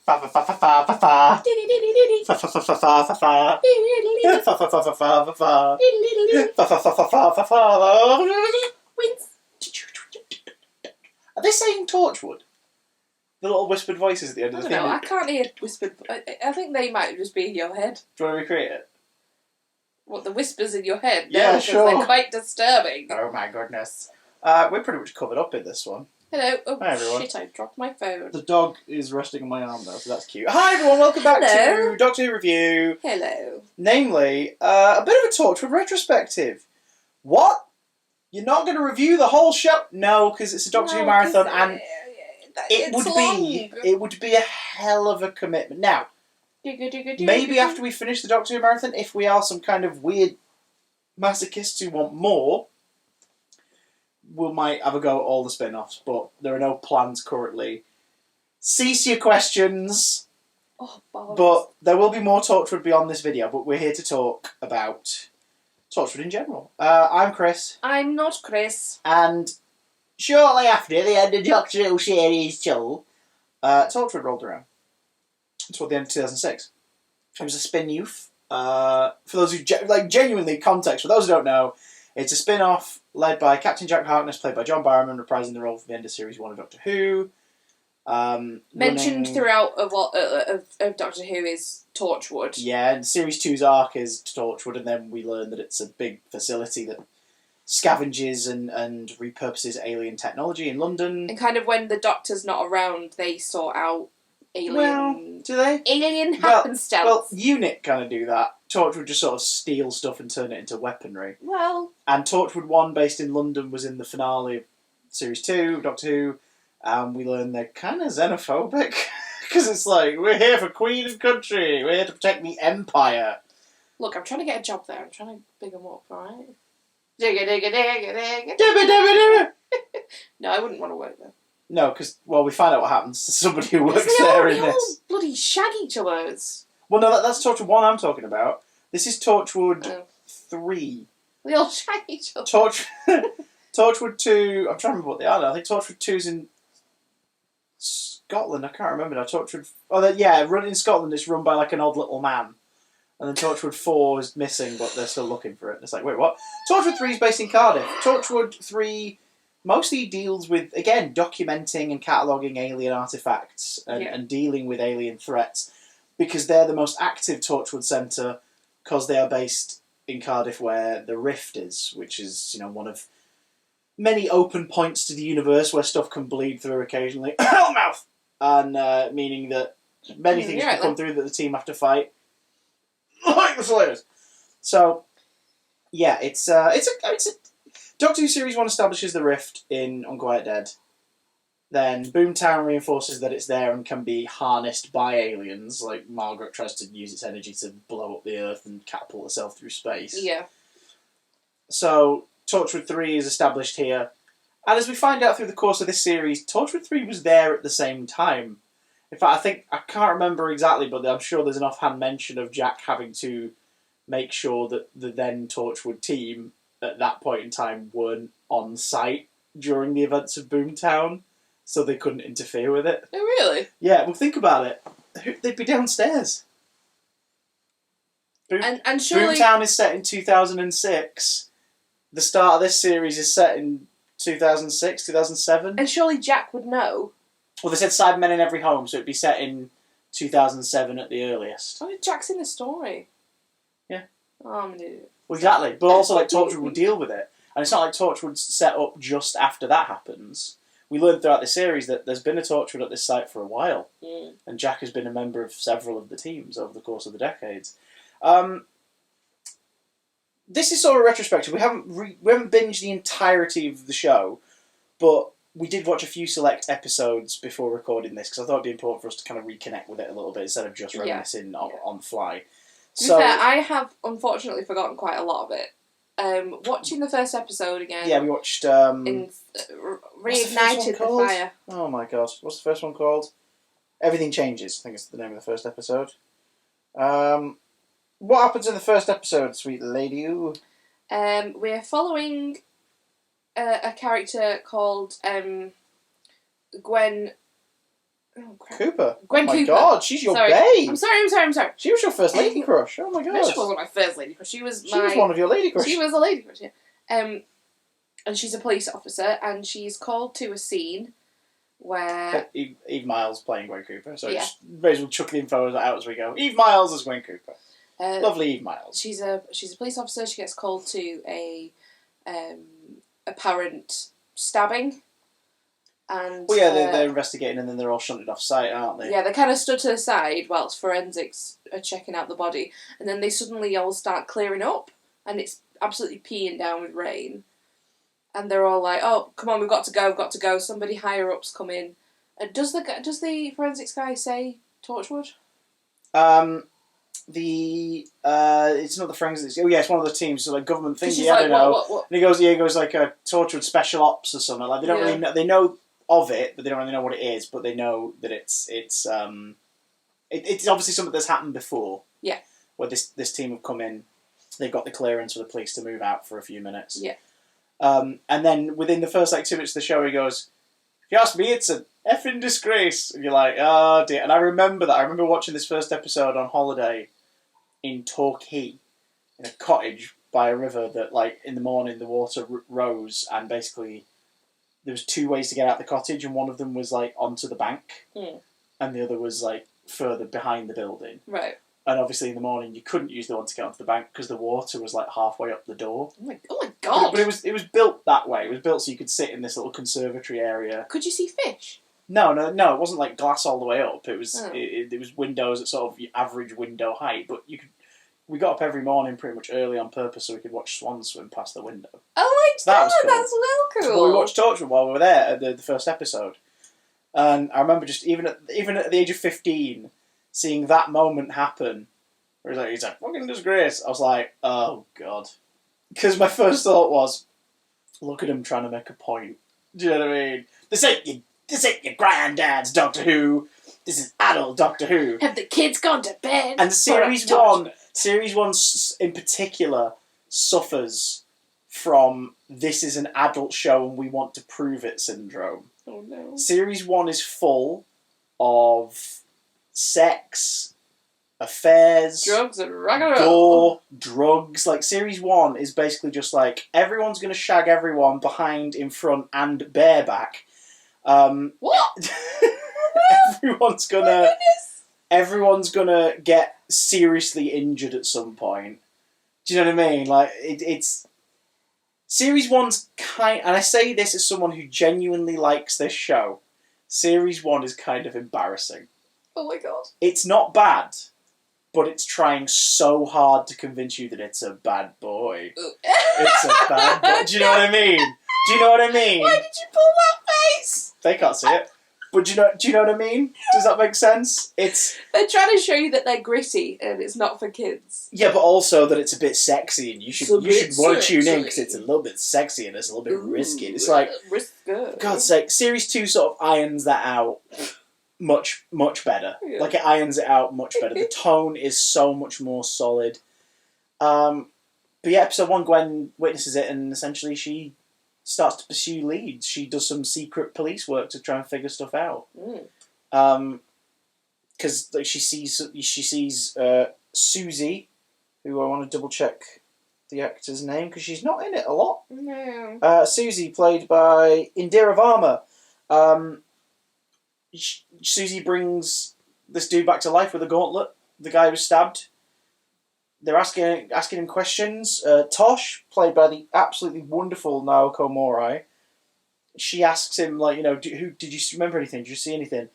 Fa fa fa fa fa fa fa. Fa fa fa fa fa fa fa. Fa fa fa fa fa fa fa. Fa fa fa fa fa fa fa. Are they saying Torchwood? The little whispered voices at the end of the thing. I can't hear whispered. I think they might just be in your head. Do you want to recreate it? What, the whispers in your head? Yeah, no, sure. They're quite disturbing. Oh my goodness. We're pretty much covered up in this one. Hello. Oh, hi, everyone. Shit, I dropped my phone. The dog is resting on my arm though, so that's cute. Hi everyone, welcome back to Doctor Who Review. Hello. Namely, a bit of a Torchwood retrospective. What? You're not going to review the whole show? No, because it's a Doctor Who marathon, and it would be a hell of a commitment. Now, maybe after we finish the Doctor Who marathon, if we are some kind of weird masochists who want more, we might have a go at all the spin-offs, but there are no plans currently. Cease your questions. Oh, bollocks. But there will be more Torchwood beyond this video, but we're here to talk about Torchwood in general. I'm Chris. I'm not Chris. And shortly after the end of Doctor Who Series 2, Torchwood rolled around. Toward the end of 2006. It was a spin-off. For those who, genuinely context, for those who don't know, it's a spin-off led by Captain Jack Harkness, played by John Barrowman, reprising the role for the end of Series 1 of Doctor Who. Mentioned throughout of Doctor Who is Torchwood. Yeah, and Series 2's arc is Torchwood, and then we learn that it's a big facility that scavenges and repurposes alien technology in London. And kind of when the Doctor's not around, they sort out alien... Well, do they? Alien happenstance. Well, Unit kind of do that. Torchwood just sort of steal stuff and turn it into weaponry. Well... And Torchwood 1, based in London, was in the finale of Series 2, Doctor Who. We learn they're kind of xenophobic. Because it's like, we're here for Queen and Country. We're here to protect the Empire. Look, I'm trying to get a job there. I'm trying to big them up, alright? No, I wouldn't want to work there. No, because, well, we find out what happens to somebody who works there in this. All bloody shag each other's. Well, no, that's Torchwood 1 I'm talking about. This is Torchwood 3. They all shag each other. Torchwood 2, I'm trying to remember what they are now. I think Torchwood 2's in Scotland. I can't remember now. Run in Scotland, it's run by like an odd little man. And then Torchwood 4 is missing, but they're still looking for it. It's like, wait, what? Torchwood 3 is based in Cardiff. Torchwood 3 mostly deals with, again, documenting and cataloguing alien artefacts and dealing with alien threats, because they're the most active Torchwood centre, because they are based in Cardiff where the Rift is, which is, one of many open points to the universe where stuff can bleed through occasionally. Mouth! And meaning that many things can come through that the team have to fight. Like the Slayers. So, yeah, it's a Doctor Who Series 1 establishes the Rift in Unquiet Dead. Then Boomtown reinforces that it's there and can be harnessed by aliens. Like, Margaret tries to use its energy to blow up the Earth and catapult herself through space. Yeah. So, Torchwood 3 is established here. And as we find out through the course of this series, Torchwood 3 was there at the same time. In fact, I can't remember exactly, but I'm sure there's an offhand mention of Jack having to make sure that the then Torchwood team at that point in time weren't on site during the events of Boomtown, so they couldn't interfere with it. Oh, really? Yeah, well, think about it. They'd be downstairs. And surely... Boomtown is set in 2006. The start of this series is set in 2006, 2007. And surely Jack would know. Well, they said Cybermen in every home, so it'd be set in 2007 at the earliest. Oh, Jack's in the story. Yeah. Oh, I'm an idiot. Well, exactly. But also, like, Torchwood will deal with it. And it's not like Torchwood's set up just after that happens. We learned throughout the series that there's been a Torchwood at this site for a while. Mm. And Jack has been a member of several of the teams over the course of the decades. This is sort of retrospective. We haven't binged the entirety of the show, but we did watch a few select episodes before recording this, because I thought it'd be important for us to kind of reconnect with it a little bit instead of just reminiscing on the fly. To be fair, I have unfortunately forgotten quite a lot of it. Watching the first episode again. Yeah, we watched... Reignited the Fire. Oh my god, what's the first one called? Everything Changes, I think it's the name of the first episode. What happens in the first episode, sweet lady? We're following a character called Gwen Oh, crap. Cooper. Gwen oh my Cooper. God, she's your Sorry. babe. I'm sorry. She was your first lady crush. Oh my God. She wasn't my first lady crush. She was one of your lady crushes. She was a lady crush, yeah. And she's a police officer, and she's called to a scene where... Eve Miles playing Gwen Cooper, so just may as well chuck the info out as we go. Eve Miles as Gwen Cooper. Lovely Eve Miles. She's a police officer. She gets called to a apparent stabbing. And well, yeah, they're investigating, and then they're all shunted off site, aren't they? Yeah, they kind of stood to the side whilst forensics are checking out the body, and then they suddenly all start clearing up, and it's absolutely peeing down with rain. And they're all like, "Oh, come on, we've got to go. Somebody higher up's come in." Does the forensics guy say Torchwood? It's not the forensics. Oh yeah, it's one of the teams. So like government thing. She's Yeah, like, I don't know. What? And he goes like a Torchwood Special Ops or something. Like they don't really know. They know of it, but they don't really know what it is. But they know that it's obviously something that's happened before. Yeah. Where this team have come in, they've got the clearance for the police to move out for a few minutes. Yeah. And then within the first 2 minutes of the show, he goes, "If you ask me, it's an effing disgrace." And you're like, "Oh dear." And I remember that. I remember watching this first episode on holiday in Torquay, in a cottage by a river that, like, in the morning the water rose, and basically there was 2 ways to get out the cottage, and one of them was like onto the bank, and the other was like further behind the building. Right. And obviously in the morning you couldn't use the one to get onto the bank because the water was like halfway up the door. Oh my God! But it was built that way. It was built so you could sit in this little conservatory area. Could you see fish? No. It wasn't like glass all the way up. It was it was windows at sort of average window height. But we got up every morning pretty much early on purpose so we could watch swans swim past the window. Oh my So that God, was cool. that's well cool. But we watched Torchwood while we were there at the first episode, and I remember just even at the age of 15, seeing that moment happen. Where he's like, "Fucking disgrace." I was like, "Oh God," because my first thought was, "Look at him trying to make a point." Do you know what I mean? This ain't your granddad's Doctor Who. This is adult Doctor Who. Have the kids gone to bed? And series one in particular suffers from "this is an adult show and we want to prove it" syndrome. Oh no. Series 1 is full of sex, affairs, drugs and rock and roll, gore, drugs. Like series 1 is basically just like everyone's gonna shag everyone behind, in front, and bareback. What? Everyone's gonna get seriously injured at some point. Do you know what I mean? Like it's series 1's and I say this as someone who genuinely likes this show. Series 1 is kind of embarrassing. Oh my God. It's not bad, but it's trying so hard to convince you that it's a bad boy. It's a bad boy. Do you know what I mean? Why did you pull that face? They can't see it. But do you know what I mean? Does that make sense? They're trying to show you that they're gritty and it's not for kids. Yeah, but also that it's a bit sexy, and you should want to tune in because it's a little bit sexy and it's a little bit risky. It's like, risky. God's sake, series 2 sort of irons that out much better. Yeah. Like it irons it out much better. The tone is so much more solid. But yeah, episode 1, Gwen witnesses it, and essentially she starts to pursue leads. She does some secret police work to try and figure stuff out. Because like, she sees Susie, who I want to double check the actor's name because she's not in it a lot. No. Susie, played by Indira Varma. Susie brings this dude back to life with a gauntlet. The guy was stabbed. They're asking him questions. Tosh, played by the absolutely wonderful Naoko Morai, she asks him, like, you know, did you remember anything? Did you see anything?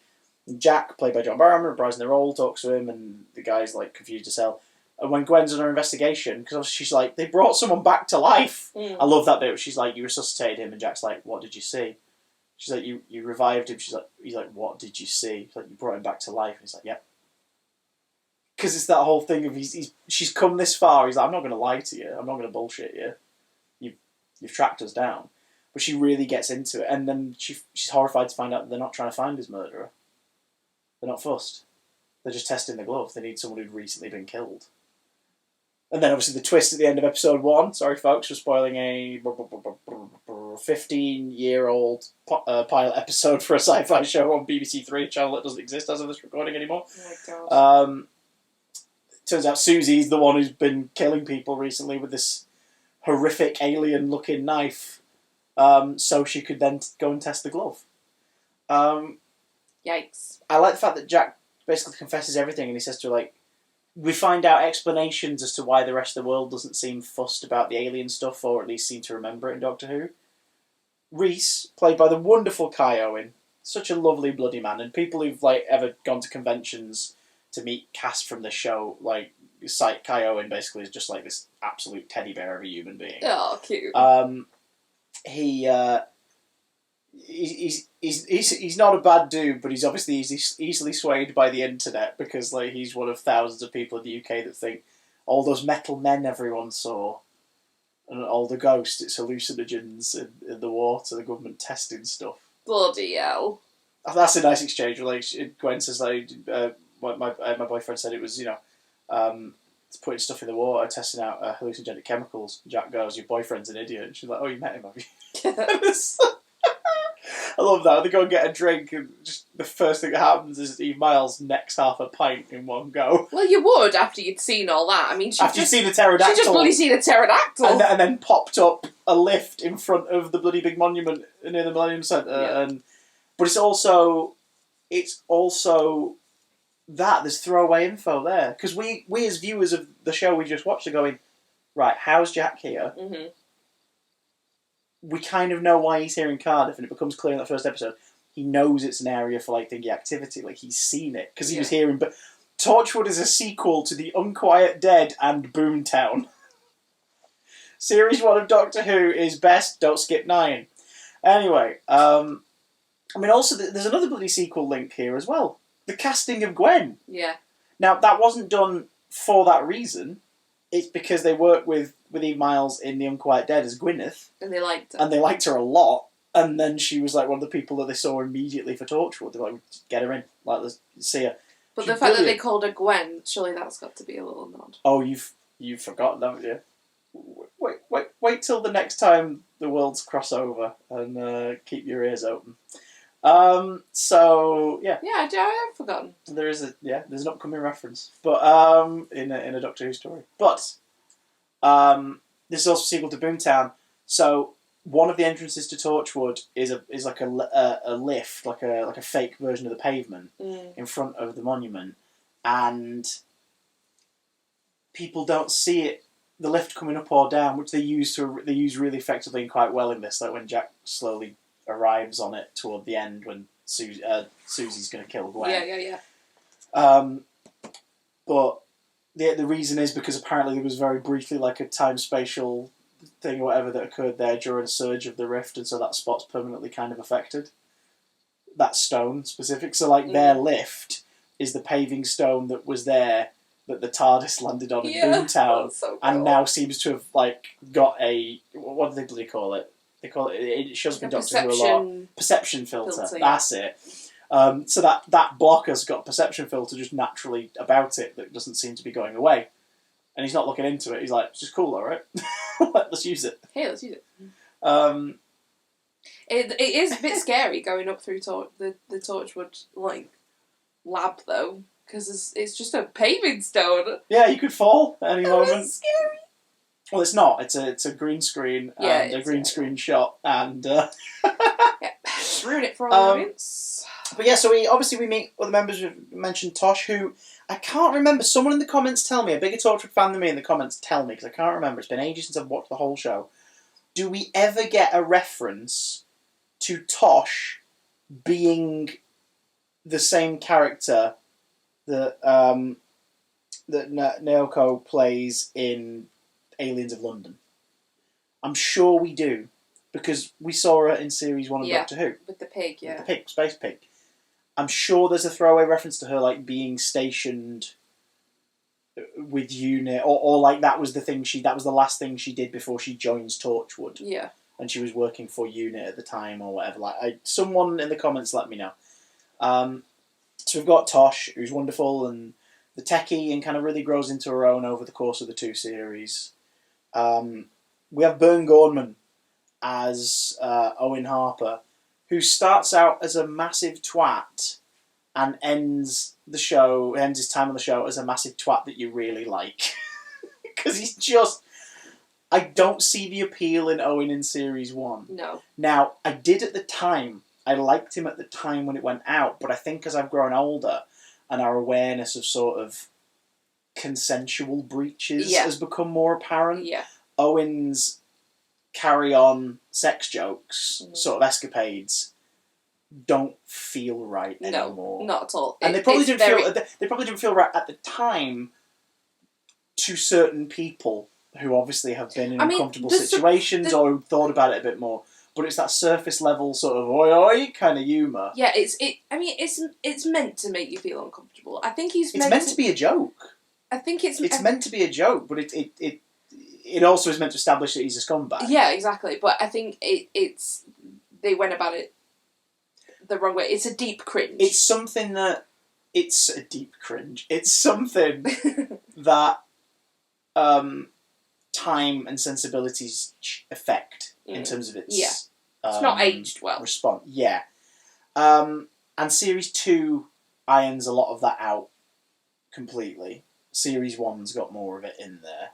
And Jack, played by John Barrowman, reprising the role, talks to him, and the guy's like confused as hell. And when Gwen's on her investigation, because she's like, they brought someone back to life. I love that bit. She's like, you resuscitated him, and Jack's like, what did you see? She's like, you revived him. He's like, what did you see? She's like, you brought him back to life. And he's like, yep. Because it's that whole thing of she's come this far. He's like, I'm not going to lie to you. I'm not going to bullshit you. You've tracked us down. But she really gets into it, and then she's horrified to find out that they're not trying to find his murderer. They're not fussed. They're just testing the glove. They need someone who'd recently been killed. And then obviously the twist at the end of episode 1. Sorry, folks, for spoiling a 15-year-old pilot episode for a sci-fi show on BBC Three, a channel that doesn't exist as of this recording anymore. Oh my god. Turns out Susie's the one who's been killing people recently with this horrific alien-looking knife, so she could then go and test the glove. Yikes. I like the fact that Jack basically confesses everything, and he says to her, like, we find out explanations as to why the rest of the world doesn't seem fussed about the alien stuff, or at least seem to remember it in Doctor Who. Reese, played by the wonderful Kai Owen, such a lovely bloody man, and people who've like ever gone to conventions to meet cast from the show, like, cite Kai Owen basically is just like this absolute teddy bear of a human being. Oh, cute. He's not a bad dude, but he's obviously easily swayed by the internet, because like he's one of thousands of people in the UK that think all those metal men everyone saw and all the ghosts, it's hallucinogens in the water, the government testing stuff. Bloody hell. That's a nice exchange. Like Gwen says, like my boyfriend said it was, it's putting stuff in the water, testing out hallucinogenic chemicals. Jack goes, your boyfriend's an idiot. And she's like, oh, you met him, have you? I love that. They go and get a drink, and just the first thing that happens is Eve Miles necks half a pint in one go. Well, you would after you'd seen all that. I mean, After you'd seen a pterodactyl. She just bloody seen a pterodactyl. And then popped up a lift in front of the bloody big monument near the Millennium Centre. Yeah. But it's also that there's throwaway info there, because we as viewers of the show we just watched are going, right, how's Jack here? Mm-hmm. We kind of know why he's here in Cardiff, and it becomes clear in that first episode. He knows it's an area for like thingy activity, like he's seen it because he was here in. But Torchwood is a sequel to The Unquiet Dead and Boomtown. Series 1 of Doctor Who is best. Don't skip 9. Anyway, I mean, also there's another bloody sequel link here as well. The casting of Gwen. Yeah. Now that wasn't done for that reason. It's because they worked with Eve Miles in The Unquiet Dead as Gwyneth. And they liked her. And they liked her a lot. And then she was like one of the people that they saw immediately for Torchwood. They're like, get her in. Like, let's see her. But She's the fact brilliant. that they called her Gwen, surely that's got to be a little nod. Oh, you've forgotten, haven't you? Wait till the next time the worlds cross over and keep your ears open. So yeah. Yeah, I have forgotten. There's an upcoming reference, but in a Doctor Who story. But this is also a sequel to Boomtown. So one of the entrances to Torchwood is like a lift, like a fake version of the pavement in front of the monument, and people don't see it. The lift coming up or down, which they use really effectively and quite well in this. Like when Jack slowly arrives on it toward the end when Susie's going to kill Gwen. Yeah. But the reason is because apparently there was very briefly like a time-spatial thing or whatever that occurred there during a surge of the rift, and so that spot's permanently kind of affected. That stone specific. So like their lift is the paving stone that was there that the TARDIS landed on in Boomtown, so cool. and now seems to have like got a, what do they bloody call it? They call it shows up in Doctor Who a lot. Perception filter. That's it. So that blocker's got a perception filter just naturally about it that doesn't seem to be going away. And he's not looking into it. He's like, it's just cool, alright? Let's use it. Hey, let's use it. It is a bit scary going up through the Torchwood like lab though, because it's just a paving stone. Yeah, you could fall at any moment. That's scary. Well, it's not. It's a green screen and a green screen shot, and ruin it for all the audience. But yeah, so we meet other members. We mentioned Tosh, who I can't remember. Someone in the comments tell me, a bigger Torchwood fan than me in the comments tell me, because I can't remember. It's been ages since I've watched the whole show. Do we ever get a reference to Tosh being the same character that Naoko plays in Aliens of London? I'm sure we do, because we saw her in Series 1 of Doctor Who. With the pig, yeah. With the pig, space pig. I'm sure there's a throwaway reference to her like being stationed with UNIT, or like that was the last thing she did before she joins Torchwood. Yeah. And she was working for UNIT at the time or whatever. Someone in the comments let me know. So we've got Tosh, who's wonderful, and the techie and kind of really grows into her own over the course of the 2 series. We have Bern Gorman as Owen Harper, who starts out as a massive twat and ends his time on the show as a massive twat that you really like. Because he's just... I don't see the appeal in Owen in Series 1. No. Now, I did at the time. I liked him at the time when it went out, but I think as I've grown older and our awareness of sort of consensual breaches has become more apparent, Owen's carry-on sex jokes, sort of escapades, don't feel right anymore. No, not at all. And they probably didn't feel right at the time to certain people who obviously have been in uncomfortable situations or who thought about it a bit more. But it's that surface level sort of oi oi kind of humour. Yeah, it's meant to make you feel uncomfortable. I think it's meant to be a joke. I think it's meant to be a joke, but it also is meant to establish that he's a scumbag. Yeah, exactly. But I think it's they went about it the wrong way. It's a deep cringe. It's something that it's a deep cringe. It's something that time and sensibilities affect in terms of its it's not aged well. Response. Yeah. And Series 2 irons a lot of that out completely. Series 1's got more of it in there.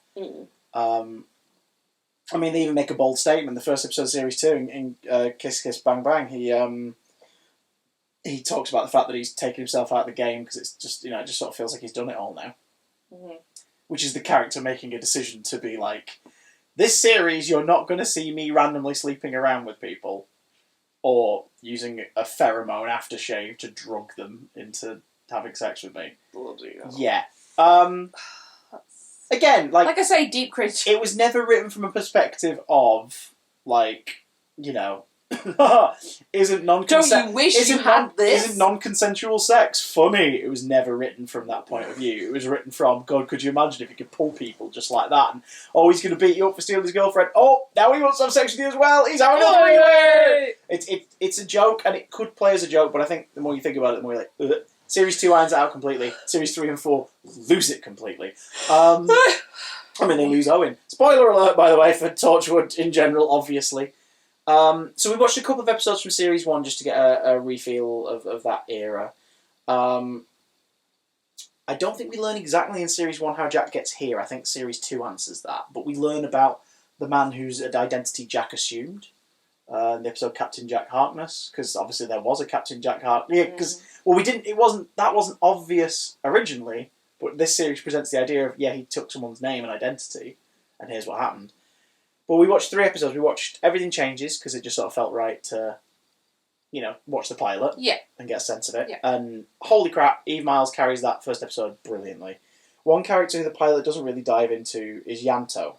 I mean, they even make a bold statement. The first episode of Series 2 in Kiss Kiss Bang Bang, he talks about the fact that he's taken himself out of the game because it's just, it just sort of feels like he's done it all now. Which is the character making a decision to be like, this series, you're not going to see me randomly sleeping around with people or using a pheromone aftershave to drug them into having sex with me. Bloody hell. Yeah. Again, like I say, deep cringe. It was never written from a perspective of, isn't Don't you wish you had this? Isn't non-consensual sex funny? It was never written from that point of view. It was written from, God, could you imagine if you could pull people just like that? And, he's going to beat you up for stealing his girlfriend. Oh, now he wants to have sex with you as well. He's having a three-way! It's a joke, and it could play as a joke, but I think the more you think about it, the more you're like, ugh. Series 2 irons it out completely. Series 3 and 4 lose it completely. They lose Owen. Spoiler alert, by the way, for Torchwood in general, obviously. So we watched a couple of episodes from Series 1 just to get a refeel of that era. I don't think we learn exactly in Series 1 how Jack gets here. I think Series 2 answers that. But we learn about the man whose identity Jack assumed. In the episode Captain Jack Harkness, because obviously there was a Captain Jack Harkness. Yeah, because that wasn't obvious originally, but this series presents the idea of he took someone's name and identity, and here's what happened. But we watched 3 episodes. We watched Everything Changes because it just sort of felt right to, watch the pilot and get a sense of it. Yeah. And holy crap, Eve Miles carries that first episode brilliantly. One character who the pilot doesn't really dive into is Yanto.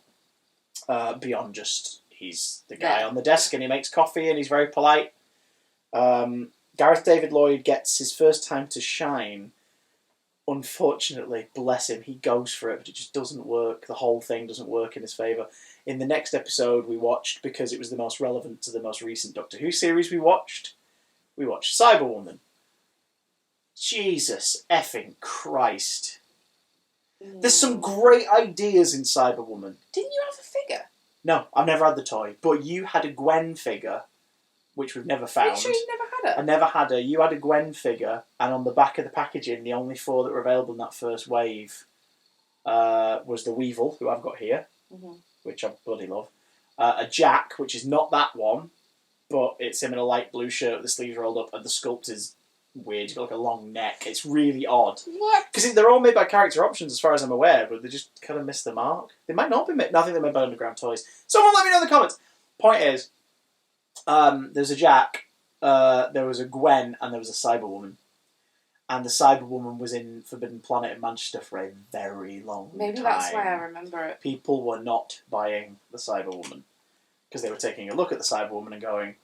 Beyond just he's the guy on the desk and he makes coffee and he's very polite. Gareth David Lloyd gets his first time to shine. Unfortunately, bless him, he goes for it, but it just doesn't work. The whole thing doesn't work in his favour. In the next episode we watched, because it was the most relevant to the most recent Doctor Who series we watched Cyberwoman. Jesus effing Christ. There's some great ideas in Cyberwoman. Didn't you have a figure? No, I've never had the toy, but you had a Gwen figure, which we've never found. Are you sure you never had her? I never had her. You had a Gwen figure, and on the back of the packaging, the only 4 that were available in that first wave was the Weevil, who I've got here, which I bloody love. A Jack, which is not that one, but it's him in a light blue shirt with the sleeves rolled up, and the sculpt is weird. He's got like a long neck. It's really odd. What? Because they're all made by character options, as far as I'm aware, but they just kind of missed the mark. They might not be made. I think they're made by Underground Toys. Someone let me know in the comments. Point is, there's a Jack, there was a Gwen, and there was a Cyberwoman. And the Cyberwoman was in Forbidden Planet in Manchester for a very long time. Maybe that's why I remember it. People were not buying the Cyberwoman because they were taking a look at the Cyberwoman and going,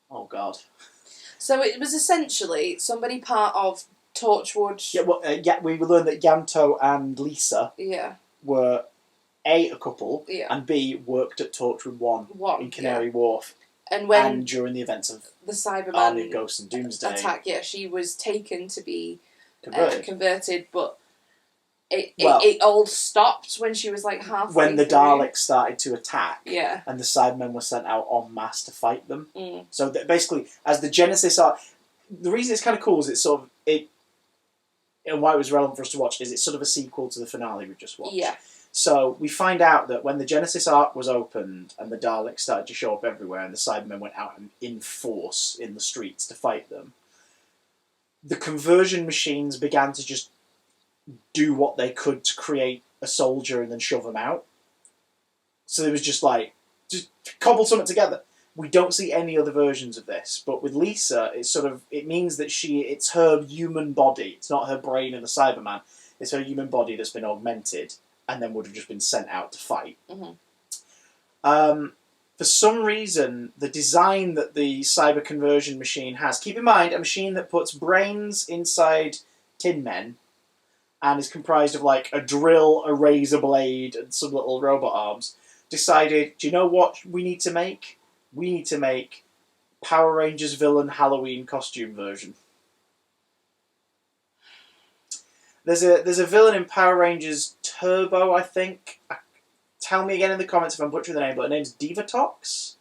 oh God. So it was essentially somebody part of Torchwood. Yeah, we learned that Yanto and Lisa were A, a couple, and B, worked at Torchwood 1 in Canary Wharf. And during the events of the Cyberman Army of Ghosts and Doomsday attack, she was taken to be converted, but it all stopped when she was like halfway when the through. Daleks started to attack, Yeah. and the Cybermen were sent out en masse to fight them. Mm. So basically, as the Genesis arc, the reason it's kind of cool is it's sort of and why it was relevant for us to watch is it's sort of a sequel to the finale we just watched. Yeah. So we find out that when the Genesis arc was opened and the Daleks started to show up everywhere and the Cybermen went out in force in the streets to fight them, the conversion machines began to just do what they could to create a soldier and then shove them out. So it was just cobble something together. We don't see any other versions of this, but with Lisa, it means that it's her human body. It's not her brain and the Cyberman. It's her human body that's been augmented and then would have just been sent out to fight. Mm-hmm. For some reason, the design that the cyber conversion machine has, keep in mind, a machine that puts brains inside tin men and is comprised of like a drill, a razor blade, and some little robot arms, decided, do you know what we need to make? We need to make Power Rangers villain Halloween costume version. There's a villain in Power Rangers Turbo, I think. Tell me again in the comments if I'm butchering the name, but her name's Divatox.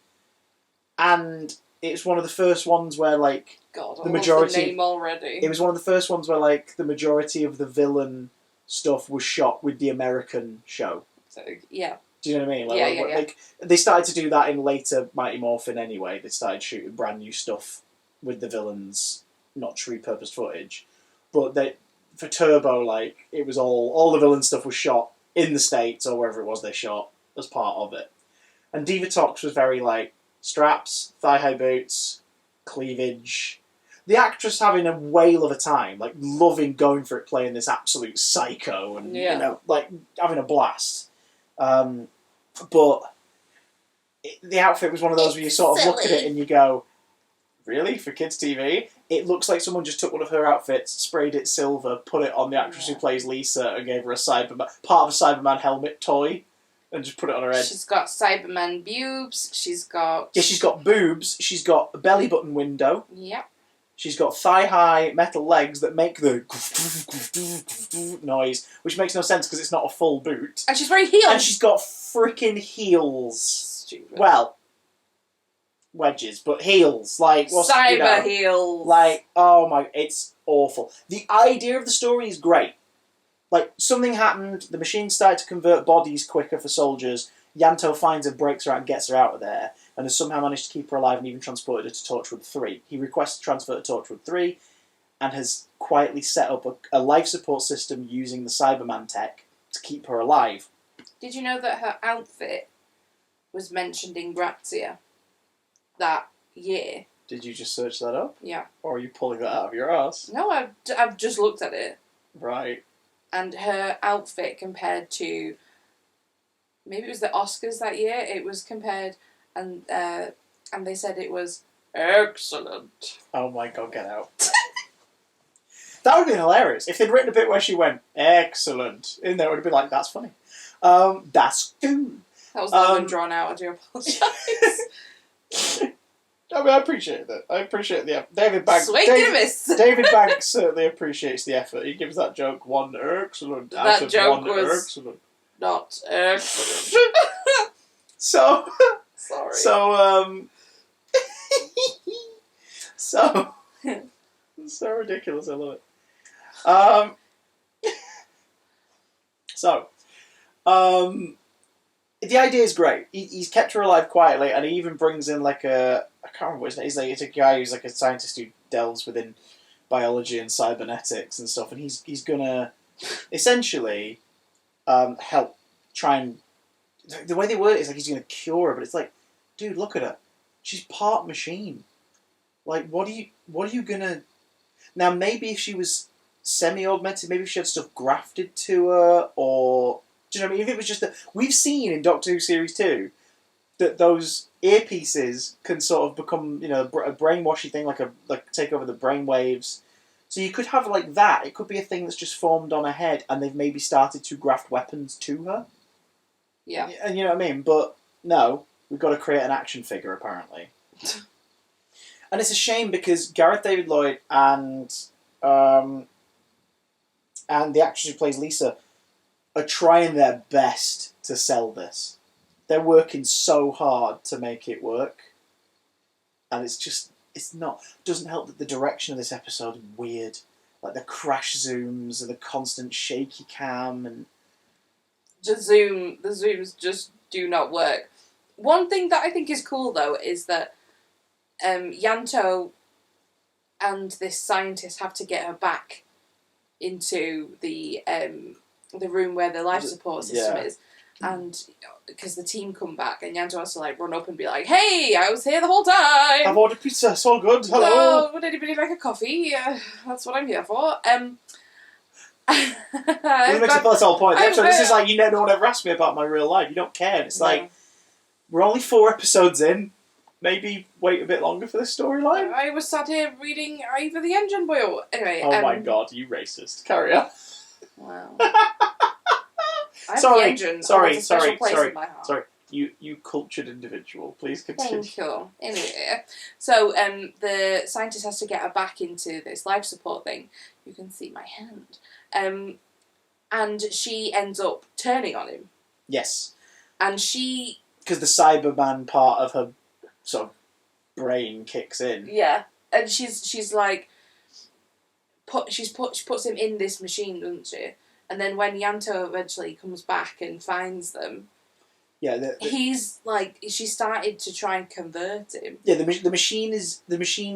And it's one of the first ones where, like, God, the majority... the name already. It was one of the first ones where, like, the majority of the villain stuff was shot with the American show. So, yeah. Do you know what I mean? Like, Yeah. Like, they started to do that in later Mighty Morphin anyway. They started shooting brand new stuff with the villains, not repurposed footage. But for Turbo, like, it was all the villain stuff was shot in the States or wherever it was they shot as part of it. And Divatox was very, like, straps, thigh-high boots, cleavage. The actress having a whale of a time, like, loving going for it, playing this absolute psycho and, you know, like, having a blast. But the outfit was one of those where you sort of look at it and you go, really? For kids' TV? It looks like someone just took one of her outfits, sprayed it silver, put it on the actress who plays Lisa, and gave her part of a Cyberman helmet toy, and just put it on her head. She's got Cyberman boobs. She's got... Yeah, she's got boobs. She's got a belly button window. Yep. She's got thigh-high metal legs that make the noise, which makes no sense because it's not a full boot. And she's wearing heels. And she's got freaking heels. Stupid. Well, wedges, but heels. Like, what's, Cyber heels. Like, oh my, it's awful. The idea of the story is great. Like, something happened, the machine started to convert bodies quicker for soldiers, Yanto finds her, breaks her out and gets her out of there, and has somehow managed to keep her alive and even transported her to Torchwood 3. He requests a transfer to Torchwood 3, and has quietly set up a life support system using the Cyberman tech to keep her alive. Did you know that her outfit was mentioned in Grazia that year? Did you just search that up? Yeah. Or are you pulling that out of your ass? No, I've just looked at it. Right. And her outfit compared to... Maybe it was the Oscars that year. It was compared, and they said it was excellent. Oh my god, get out. That would have been hilarious. If they'd written a bit where she went, excellent, in there, it would have been like, that's funny. That's cool. That was long and drawn out, I do apologise. I mean, I appreciate that. I appreciate the effort. David Banks certainly appreciates the effort. He gives that joke one excellent out of joke one was excellent. Not excellent. So... Sorry. So ridiculous, I love it. The idea is great. He's kept her alive quietly, and he even brings in like I can't remember what his name is. It's a guy who's like a scientist who delves within biology and cybernetics and stuff, and he's gonna essentially help try and... The way they word it is like he's gonna cure her, but it's like, dude, look at her. She's part machine. Like, what are you gonna... Now, maybe if she was semi-augmented, maybe if she had stuff grafted to her, or... Do you know what I mean? If it was just that... We've seen in Doctor Who Series 2 that those earpieces can sort of become, you know, a brainwashy thing, like take over the brain waves. So you could have like that. It could be a thing that's just formed on her head, and they've maybe started to graft weapons to her. Yeah. And you know what I mean? But no, we've got to create an action figure, apparently. And it's a shame because Gareth David Lloyd and the actress who plays Lisa are trying their best to sell this. They're working so hard to make it work. And it's not... It doesn't help that the direction of this episode is weird. Like the crash zooms and the constant shaky cam and... The zooms just do not work. One thing that I think is cool, though, is that Yanto and this scientist have to get her back into the room where the life support system is, and because the team come back, and Yanto has to like run up and be like, "Hey, I was here the whole time. I've ordered pizza. It's all good. Hello. Oh, would anybody like a coffee? That's what I'm here for." This makes the whole point. So this is like, no one ever asked me about my real life. You don't care. It's like, we're only 4 episodes in. Maybe wait a bit longer for this storyline. I was sat here reading Ivor the Engine Boy. Anyway. Oh my god, you racist. Carry on. Wow. Sorry. Sorry. You cultured individual. Please continue. Thank you. Anyway, so the scientist has to get her back into this life support thing. You can see my hand. And she ends up turning on him. Yes. And she... Because the Cyberman part of her sort of brain kicks in. Yeah. And she's like... She puts him in this machine, doesn't she? And then when Yanto eventually comes back and finds them... Yeah, he's like, she started to try and convert him. Yeah, the machine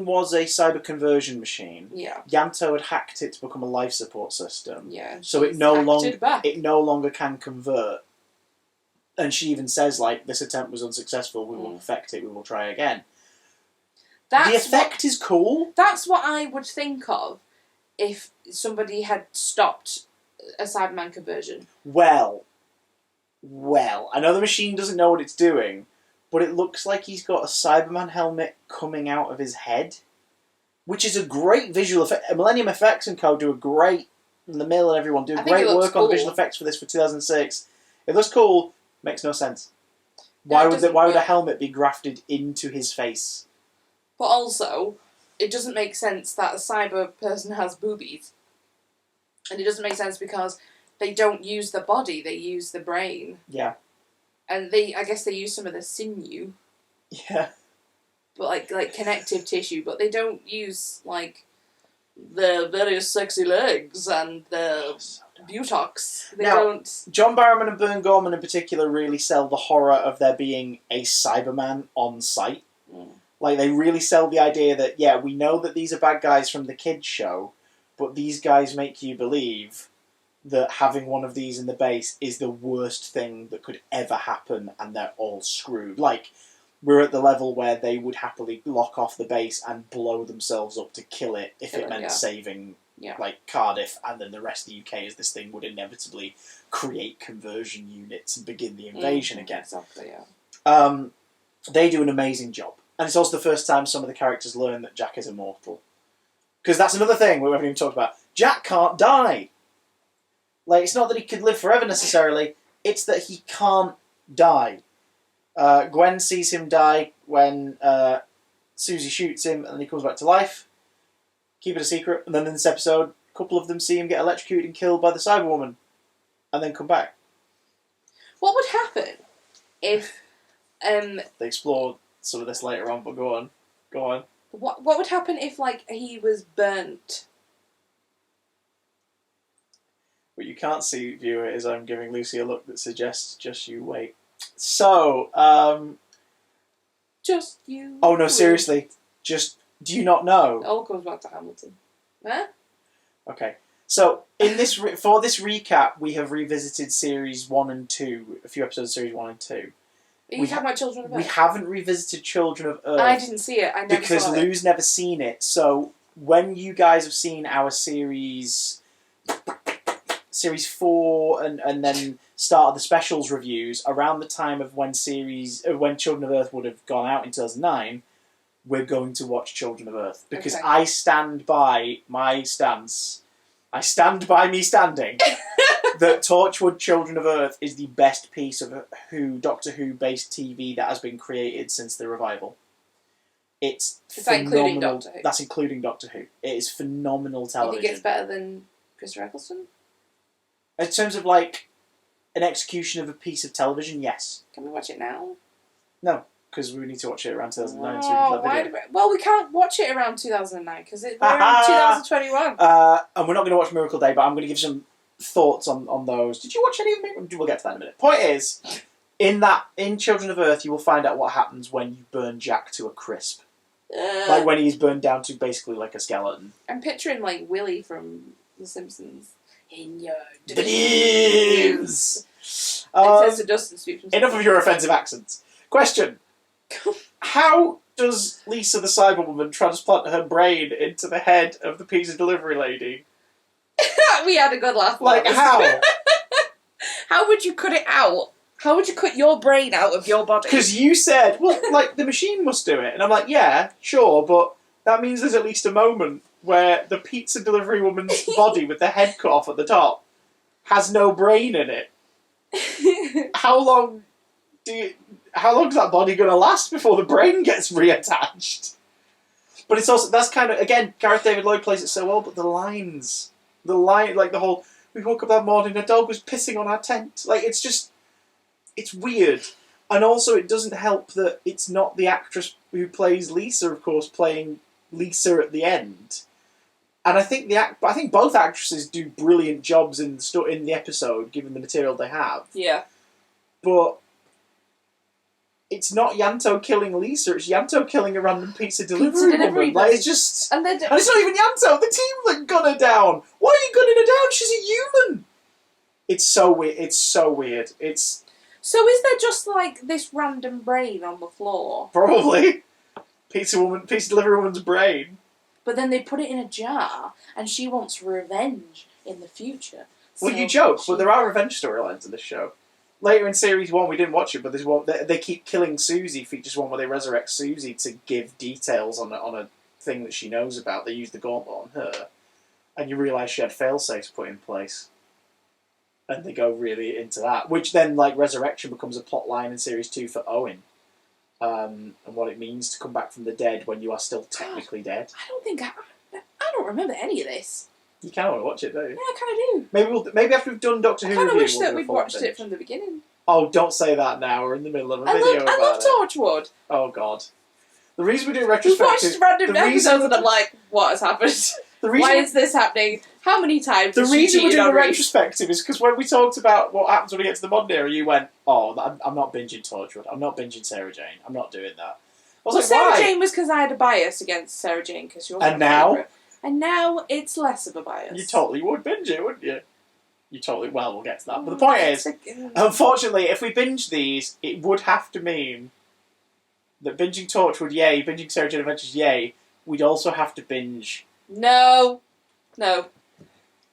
was a cyber conversion machine. Yeah. Yanto had hacked it to become a life support system. Yeah. So it no longer can convert. And she even says, like, this attempt was unsuccessful. We will perfect it. We will try again. The effect is cool. That's what I would think of if somebody had stopped a Cyberman conversion. Well, I know the machine doesn't know what it's doing, but it looks like he's got a Cyberman helmet coming out of his head, which is a great visual effect. Millennium Effects and Co. do a great, and the Mill and everyone do great work on visual effects for this for 2006. It looks cool, makes no sense. Why would a helmet be grafted into his face? But also, it doesn't make sense that a cyber person has boobies. And it doesn't make sense because they don't use the body, they use the brain. Yeah. And I guess they use some of the sinew. Yeah. But like connective tissue, but they don't use like the very sexy legs and the buttocks. They don't. John Barrowman and Bern Gorman in particular really sell the horror of there being a Cyberman on site. Like, they really sell the idea that, yeah, we know that these are bad guys from the kids' show, but these guys make you believe that having one of these in the base is the worst thing that could ever happen, and they're all screwed. Like, we're at the level where they would happily lock off the base and blow themselves up to kill it if it meant saving, like, Cardiff, and then the rest of the UK as this thing would inevitably create conversion units and begin the invasion again. Exactly, yeah. They do an amazing job. And it's also the first time some of the characters learn that Jack is immortal. Because that's another thing we haven't even talked about. Jack can't die. Like, it's not that he could live forever necessarily, it's that he can't die. Gwen sees him die when Susie shoots him and then he comes back to life. Keep it a secret. And then in this episode, a couple of them see him get electrocuted and killed by the Cyberwoman. And then come back. What would happen if... They explore some of this later on, but go on. What would happen if, like, he was burnt? What you can't see, viewer, is I'm giving Lucy a look that suggests just you wait. So, just you Oh, no, seriously. Just, do you not know? It all comes back to Hamilton. Huh? Okay. So, in this for this recap, we have revisited Series 1 and 2, a few episodes of Series 1 and 2. Are you talking about Children of Earth? We haven't revisited Children of Earth. I didn't see it. I never because saw it. Lou's never seen it. So when you guys have seen our series 4 and then start of the specials reviews around the time of when Children of Earth would have gone out in 2009, we're going to watch Children of Earth because I stand by my stance. I stand by me standing. That Torchwood Children of Earth is the best piece of Doctor Who based TV that has been created since the revival. It's phenomenal. Including Doctor Who? That's including Doctor Who. It is phenomenal television. You think it's better than Christopher Eccleston? In terms of, like, an execution of a piece of television, yes. Can we watch it now? No, because we need to watch it around 2009 so we Oh, can play video. well, we can't watch it around 2009 because we're in 2021. And we're not going to watch Miracle Day, but I'm going to give some thoughts on those. Did you watch any of them? We'll get to that in a minute. Point is, in Children of Earth, you will find out what happens when you burn Jack to a crisp. Like when he's burned down to basically like a skeleton. I'm picturing like Willy from The Simpsons. In your dreams. Enough of your offensive accents. Question. How does Lisa the Cyberwoman transplant her brain into the head of the pizza delivery lady? We had a good laugh. Like, how? How would you cut it out? How would you cut your brain out of your body? Because you said, well, like, the machine must do it. And I'm like, yeah, sure, but that means there's at least a moment where the pizza delivery woman's body with the head cut off at the top has no brain in it. How long is that body going to last before the brain gets reattached? But it's also, that's kind of, again, Gareth David Lloyd plays it so well, but the line, like the whole, we woke up that morning, a dog was pissing on our tent. Like, it's just, it's weird. And also, it doesn't help that it's not the actress who plays Lisa, of course, playing Lisa at the end. And I think both actresses do brilliant jobs in the episode, given the material they have. Yeah. But it's not Yanto killing Lisa, it's Yanto killing a random pizza delivery woman. Like, it's just... And it's not even Yanto, the team that gun her down. Why are you gunning her down? She's a human! It's so weird. So is there just, like, this random brain on the floor? Probably. Pizza delivery woman's brain. But then they put it in a jar, and she wants revenge in the future. Well, you joke, but there are revenge storylines in this show. Later in Series 1, we didn't watch it, but there's one, they keep killing Susie, features one where they resurrect Susie to give details on a thing that she knows about. They use the gauntlet on her. And you realise she had fail-safes put in place. And they go really into that. Which then, like, Resurrection becomes a plot line in Series 2 for Owen. And what it means to come back from the dead when you are still technically dead. I don't remember any of this. You kind of want to watch it, don't you? Yeah, I kind of do. Maybe after we've done Doctor Who review, I kind of wish we'll that we'd watched it from the beginning. Oh, don't say that now. We're in the middle of a video about it. I love Torchwood. Oh, God. The reason we do retrospective... We've watched random episodes and I'm like, what has happened? Why is this happening? How many times? The reason we're doing a retrospective is because when we talked about what happens when we get to the modern era, you went, oh, I'm not binging Torchwood. I'm not binging Sarah Jane. I'm not doing that. I was like, Sarah why? Jane was because I had a bias against Sarah Jane because she wasn't favourite. And now it's less of a bias. You totally would binge it, wouldn't you? Well, we'll get to that. But the point is, unfortunately, if we binge these, it would have to mean that binging Torchwood, yay, binging Sarah Jane Adventures, yay, we'd also have to binge... No. The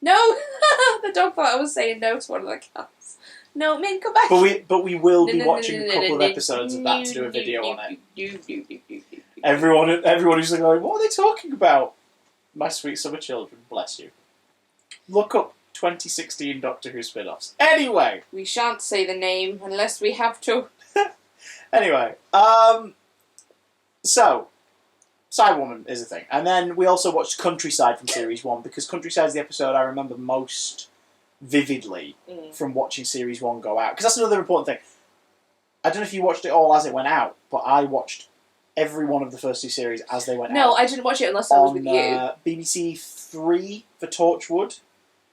dog thought I was saying no to one of the cats. No, Min, come back. But we will be watching a couple of episodes of that to do a video on it. Everyone who's going, what are they talking about? My sweet summer children, bless you. Look up 2016 Doctor Who spin-offs. Anyway! We shan't say the name unless we have to. Anyway, so, Cyberwoman is a thing. And then we also watched Countrycide from Series 1, because Countrycide is the episode I remember most vividly from watching Series 1 go out. Because that's another important thing. I don't know if you watched it all as it went out, but I watched every one of the first two series as they went out. No, I didn't watch it unless I was with you. BBC 3 for Torchwood,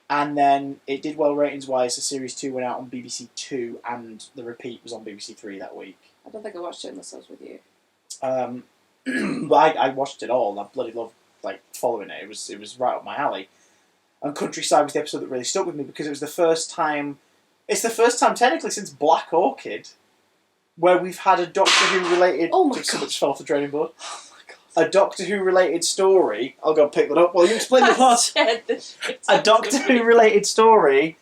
and then it did well ratings-wise, so Series 2 went out on BBC 2, and the repeat was on BBC 3 that week. I don't think I watched it unless I was with you. But I watched it all, and I bloody loved following it. It was right up my alley. And Countrycide was the episode that really stuck with me, because it was the first time... It's the first time, technically, since Black Orchid, where we've had a Doctor Who related... Oh my God. So much fell off the draining board. Oh my God. A Doctor Who related story. I'll go pick that up while you explain the plot. A Doctor Who related story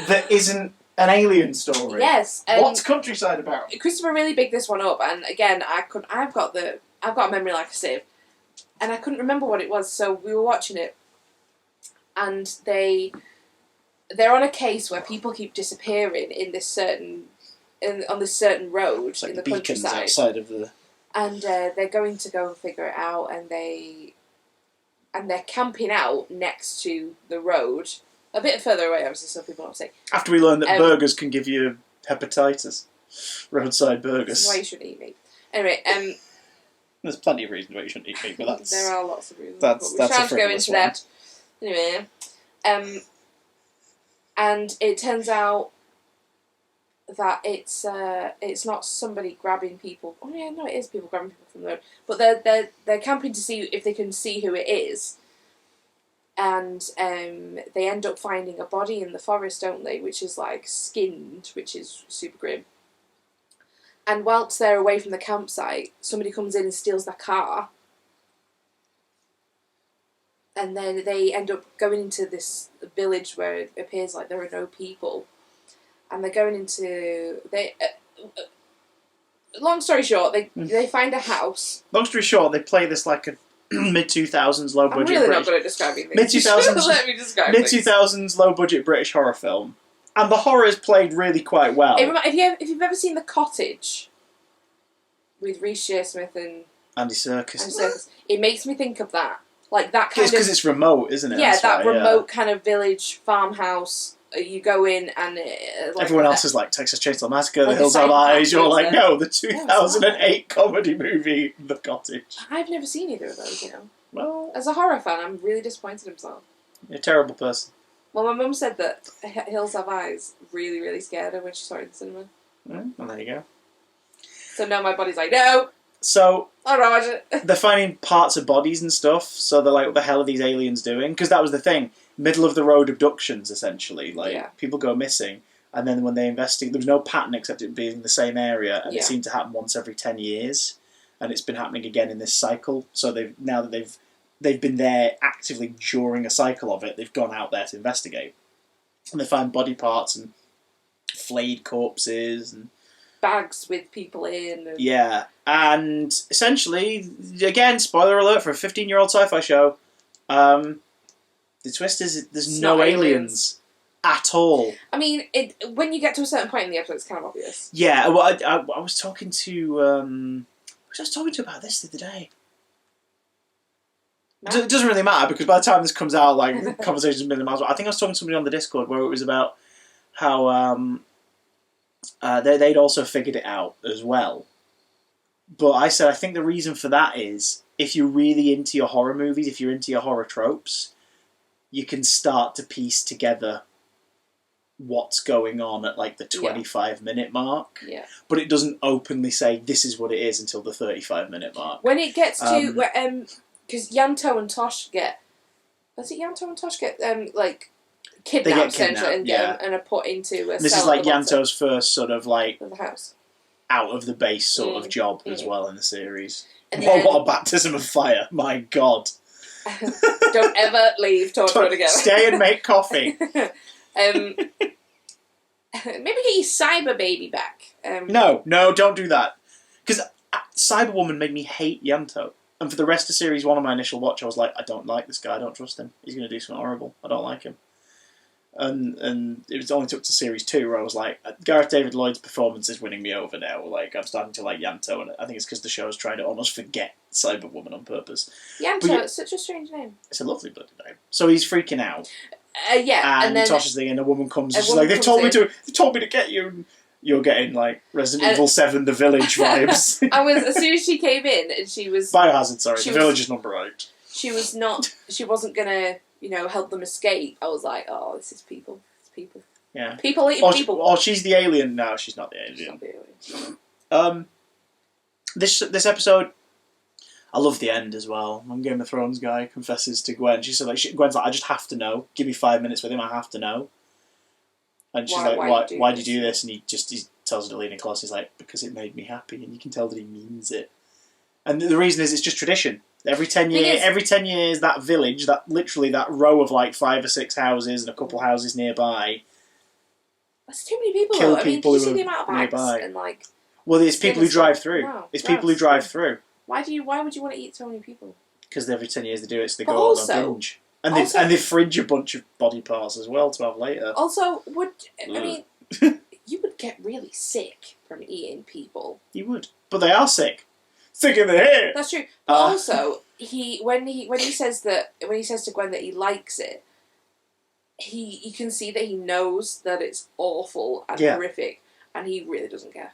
that isn't an alien story. Yes. What's Countrycide about? Christopher really bigged this one up, and again, I've got a memory like a sieve, and I couldn't remember what it was. So we were watching it, and they're on a case where people keep disappearing in this certain on this certain road in the countryside. Outside of the... And they're going to go and figure it out, and they're camping out next to the road A bit further away, obviously, so people don't say. After we learned that burgers can give you hepatitis. Roadside burgers. That's why you shouldn't eat meat. Anyway, there's plenty of reasons why you shouldn't eat meat, but that's... There are lots of reasons. That's but we shan't a go into one. that. Anyway, and it turns out that it's not somebody grabbing people. Oh yeah, no, it is people grabbing people from the road. But they're camping to see if they can see who it is. And they end up finding a body in the forest, don't they? Which is like skinned, which is super grim. And whilst they're away from the campsite, somebody comes in and steals their car. And then they end up going into this village where it appears like there are no people. And they're going into... long story short, they find a house. Long story short, they play this like a mid-2000s low-budget I'm really British... not good at describing things. Mid-2000s... Let me describe Mid-2000s low-budget British horror film. And the horror is played really quite well. If you've ever seen The Cottage with Reece Shearsmith and Andy Serkis. it makes me think of that. Like that kind It's because it's remote, isn't it? Yeah, That's that why, remote kind of village farmhouse. You go in and... everyone else is like Texas Chainsaw Massacre, The Like Hills the Have Eyes. You're like, Psychopaths, no, the 2008 comedy movie, The Cottage. I've never seen either of those, you know. Well, As a horror fan, I'm really disappointed in myself. you're a terrible person. Well, my mum said that Hills Have Eyes really, really scared her when she saw it in the cinema. Well, there you go. So now my body's like, no, So, I don't watch it. they're finding parts of bodies and stuff, so they're like, what the hell are these aliens doing? Because that was the thing. Middle-of-the-road abductions, essentially. Like, people go missing, and then when they investigate, there was no pattern except it being the same area, and it seemed to happen once every 10 years, and it's been happening again in this cycle. So now that they've been there actively during a cycle of it, they've gone out there to investigate. And they find body parts and flayed corpses and... bags with people in. And... Yeah, and essentially, again, spoiler alert for a 15-year-old sci-fi show, the twist is there's It's no not aliens at all. I mean, when you get to a certain point in the episode, it's kind of obvious. Yeah, well, I was talking to... who was I talking to about this the other day? It doesn't really matter, because by the time this comes out, like, the conversation's been a miles away. I think I was talking to somebody on the Discord where it was about how they'd also figured it out as well. But I said, I think the reason for that is, if you're really into your horror movies, if you're into your horror tropes, you can start to piece together what's going on at, like, the 25-minute mark. Yeah. But it doesn't openly say, this is what it is, until the 35-minute mark. When it gets to... because Yanto and Tosh get... Was it Yanto and Tosh get, like... kidnapped, essentially, and are put into a This cell is like at the Yanto's first sort of like bottom of the house. out of the base sort of job as well in the series. And What a baptism of fire! My God! Don't ever leave Torchwood again. Stay and make coffee. Maybe get your cyber baby back. No, don't do that. Because Cyberwoman made me hate Yanto. And for the rest of series one of my initial watch, I was like, I don't like this guy, I don't trust him. He's going to do something horrible. I don't like him. And it was only took to series 2 where I was like, Gareth David Lloyd's performance is winning me over now. Like, I'm starting to like Yanto, and I think it's because the show's trying to almost forget Cyberwoman on purpose. Yanto, it's such a strange name. It's a lovely bloody name. So he's freaking out. And then Tosh is there, and a woman comes, and she's like, they've told me to get you. And you're getting like Resident Evil 7 The Village vibes. As soon as she came in, and she was Biohazard, sorry, The Village is number 8. She wasn't gonna, help them escape. I was like, oh, this is people. It's people. Yeah. People eating people. Oh, she's the alien. No, she's not the alien. She's not the alien. This episode, I love the end as well. I'm Game of Thrones guy confesses to Gwen. She said Gwen's like, I just have to know. Give me 5 minutes with him. I have to know. And she's why do you do this? And he tells her to lean in close. He's like, because it made me happy, and you can tell that he means it. And the reason is it's just tradition. Every 10 years, that village, that row of like 5 or 6 houses and a couple houses nearby. That's too many people. Kill though. people I mean, who you see the are amount of bags nearby. and like. Well, it's people who drive through. Wow, it's people who drive through. Why would you want to eat so many people? Because every 10 years they do it, so they But go also- on a binge. And they fridge a bunch of body parts as well to have later. Also, you would get really sick from eating people. You would, but they are sick. Sick in the head. That's true. But also, when he says to Gwen that he likes it, you can see that he knows that it's awful and horrific, and he really doesn't care.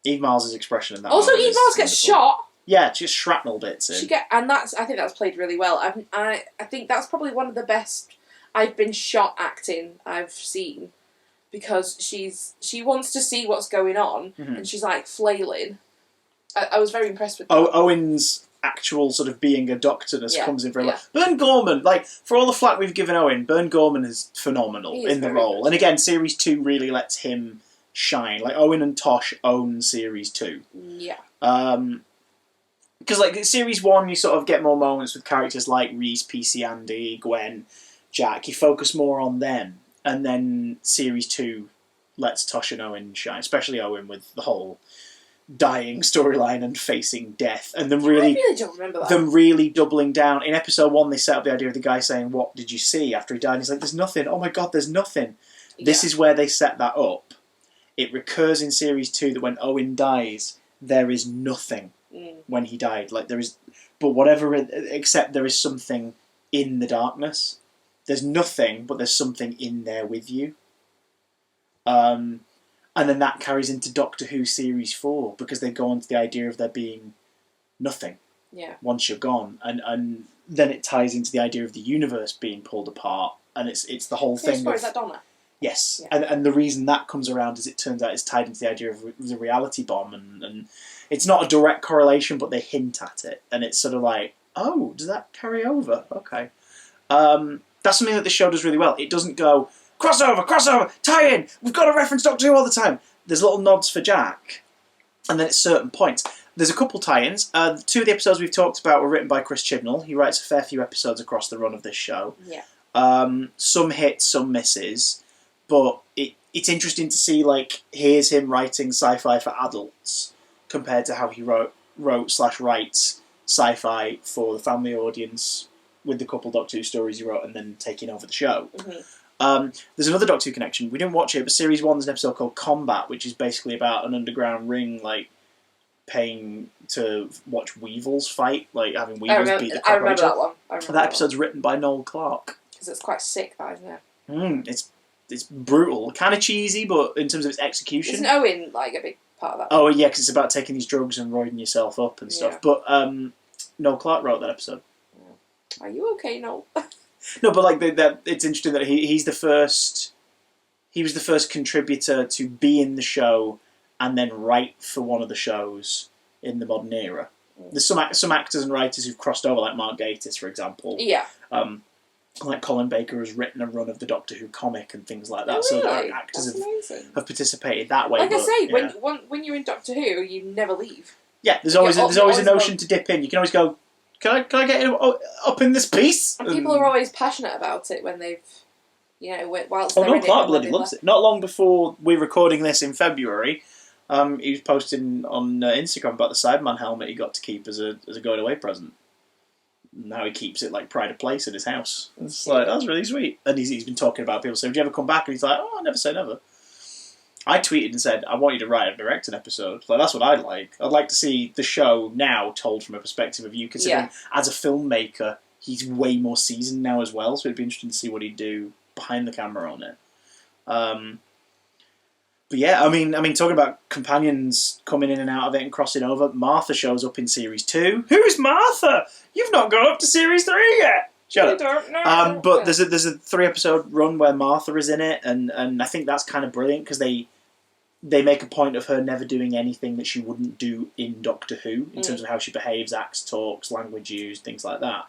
Eve Miles' expression in that. Also, Eve Miles gets shot. Yeah, just shrapnel bits in. I think that's played really well. I think that's probably one of the best I've been shot acting I've seen, because she wants to see what's going on, and she's like flailing. I was very impressed with that. Owen's actual sort of being a doctorness comes in very well. Burn Gorman, like, for all the flack we've given Owen, Burn Gorman is phenomenal in the role. Good. And again, Series 2 really lets him shine. Like, Owen and Tosh own Series 2. Yeah. Because, like, Series 1, you sort of get more moments with characters like Reese, PC Andy, Gwen, Jack. You focus more on them. And then Series 2 lets Tosh and Owen shine, especially Owen with the whole dying storyline and facing death. And then really, I really don't remember that. Them really doubling down. In episode 1, they set up the idea of the guy saying, "What did you see?" after he died. And he's like, "There's nothing. Oh my God, there's nothing." Yeah. This is where they set that up. It recurs in Series 2 that when Owen dies, there is nothing. When he died, like there is, but whatever, except there is something in the darkness. There's nothing, but there's something in there with you. And then that carries into Doctor Who Series 4, because they go on to the idea of there being nothing. Yeah. Once you're gone, and then it ties into the idea of the universe being pulled apart, and it's the whole thing. Is that Donna? Yes, yeah. And the reason that comes around is it turns out it's tied into the idea of the reality bomb, and it's not a direct correlation, but they hint at it, and it's sort of like, oh, does that carry over? Okay. That's something that the show does really well. It doesn't go, crossover, tie-in, we've got to reference Doctor Who all the time. There's little nods for Jack, and then at certain points. There's a couple tie-ins. 2 of the episodes we've talked about were written by Chris Chibnall. He writes a fair few episodes across the run of this show. Yeah. Some hits, some misses. But it's interesting to see, like, here's him writing sci-fi for adults compared to how he wrote/writes sci-fi for the family audience with the couple Doctor Who stories he wrote and then taking over the show. There's another Doctor Who connection. We didn't watch it, but Series 1 there's an episode called Combat, which is basically about an underground ring, like, paying to watch weevils fight, like having weevils beat the crap out of each other. I remember that episode's written by Noel Clarke. Because it's quite sick, that, isn't it? It's brutal, kind of cheesy, but in terms of its execution. Isn't Owen like a big part of that? Oh yeah, because it's about taking these drugs and roiding yourself up and stuff. But Noel Clarke wrote that episode. Are you okay, Noel? No, but like it's interesting that he's the first. He was the first contributor to be in the show and then write for one of the shows in the modern era. There's some actors and writers who've crossed over, like Mark Gatiss, for example. Yeah. Like Colin Baker has written a run of the Doctor Who comic and things like that. Oh, really? So actors have participated that way. Like I say, when you're in Doctor Who, you never leave. Yeah, there's always a notion to dip in. You can always go, can I get up in this piece? And people are always passionate about it when they've, whilst they're in it. Clark bloody loves it. Not long before we're recording this in February, he was posting on Instagram about the Cyberman helmet he got to keep as a going away present. Now he keeps it like pride of place in his house. It's like, that's really sweet. And he's been talking about people saying, "Would you ever come back?" And he's like, "Oh, I never say never." I tweeted and said, "I want you to write and direct an episode." Like, that's what I'd like. I'd like to see the show now told from a perspective of you, considering as a filmmaker, he's way more seasoned now as well. So it'd be interesting to see what he'd do behind the camera on it. But yeah, I mean, talking about companions coming in and out of it and crossing over, Martha shows up in Series 2. Who's Martha? You've not gone up to Series 3 yet! Shut up. Don't know. But there's a 3-episode run where Martha is in it, and I think that's kind of brilliant, because they make a point of her never doing anything that she wouldn't do in Doctor Who, in terms of how she behaves, acts, talks, language used, things like that.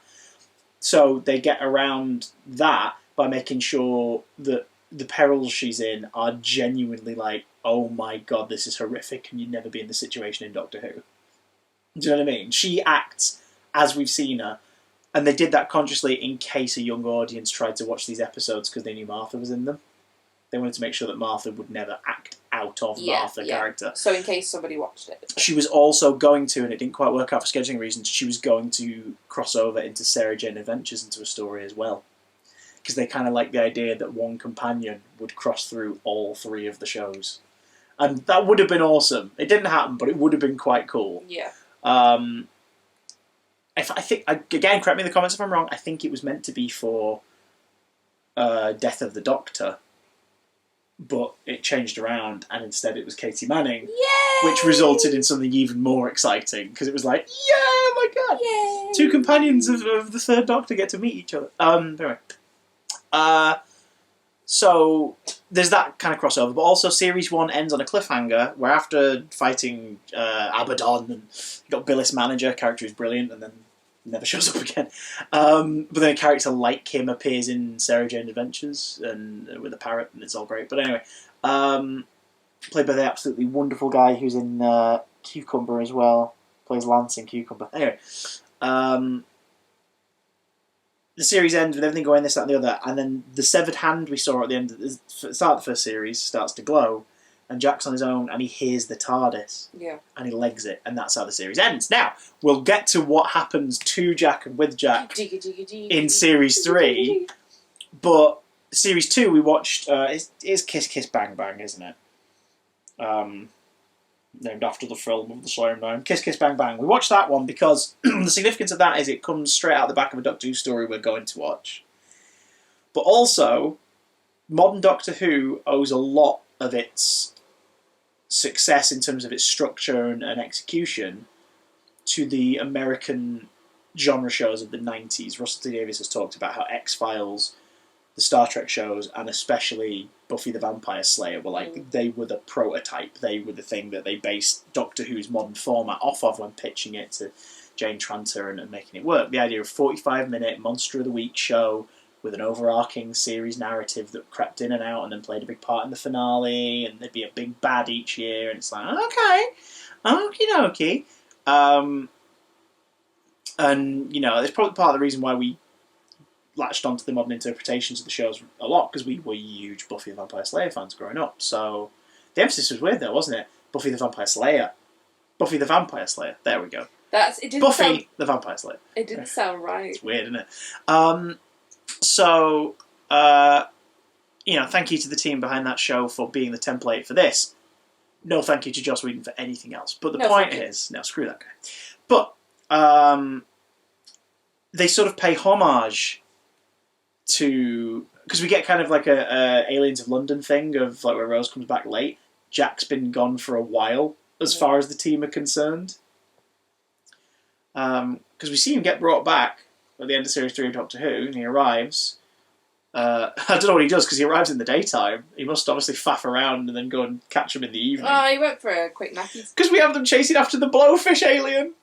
So they get around that by making sure that the perils she's in are genuinely like, oh my God, this is horrific, and you'd never be in this situation in Doctor Who. Do you know what I mean? She acts as we've seen her, and they did that consciously in case a young audience tried to watch these episodes because they knew Martha was in them. They wanted to make sure that Martha would never act out of Martha character. So in case somebody watched it. She was also going to, and it didn't quite work out for scheduling reasons, she was going to cross over into Sarah Jane Adventures into a story as well. Because they kind of like the idea that one companion would cross through all 3 of the shows. And that would have been awesome. It didn't happen, but it would have been quite cool. Yeah. I think, again, correct me in the comments if I'm wrong, I think it was meant to be for Death of the Doctor, but it changed around, and instead it was Katie Manning, Yay! which resulted in something even more exciting, because it was like, yeah, oh my god, Yay! 2 companions of the Third Doctor get to meet each other. Anyway. So there's that kind of crossover, but also Series 1 ends on a cliffhanger, where after fighting Abaddon, and you got Billis Manager, character who's brilliant, and then never shows up again. But then a character like him appears in Sarah Jane Adventures, and with a parrot, and it's all great. But anyway, played by the absolutely wonderful guy who's in Cucumber as well, plays Lance in Cucumber. Anyway, the series ends with everything going this, that, and the other, and then the severed hand we saw at the end of the start of the first series starts to glow, and Jack's on his own, and he hears the TARDIS, and he legs it, and that's how the series ends. Now, we'll get to what happens to Jack and with Jack in Series 3, but Series 2 we watched, is Kiss Kiss Bang Bang, isn't it? Named after the film of the Slam Kiss Kiss Bang Bang. We watched that one because the significance of that is it comes straight out the back of a Doctor Who story we're going to watch. But also, modern Doctor Who owes a lot of its success in terms of its structure and execution to the American genre shows of the 90s. Russell T Davies has talked about how X-Files, the Star Trek shows, and especially Buffy the Vampire Slayer were like, they were the prototype. They were the thing that they based Doctor Who's modern format off of when pitching it to Jane Tranter and making it work. The idea of a 45-minute Monster of the Week show with an overarching series narrative that crept in and out and then played a big part in the finale, and there'd be a big bad each year, and it's like, okay, okie dokie. And, you know, it's probably part of the reason why we latched onto the modern interpretations of the shows a lot, because we were huge Buffy the Vampire Slayer fans growing up. So the emphasis was weird though, wasn't it? Buffy the Vampire Slayer. Buffy the Vampire Slayer. There we go. Buffy the Vampire Slayer. It didn't sound right. It's weird, isn't it? You know, thank you to the team behind that show for being the template for this. No thank you to Joss Whedon for anything else. But the point is, no, screw that guy. But they sort of pay homage to, because we get kind of like a Aliens of London thing of like where Rose comes back late. Jack's been gone for a while as far as the team are concerned, because we see him get brought back at the end of Series 3 of Doctor Who, and he arrives. I don't know what he does, because he arrives in the daytime. He must obviously faff around and then go and catch him in the evening. Oh, he went for a quick nappy. Because we have them chasing after the blowfish alien,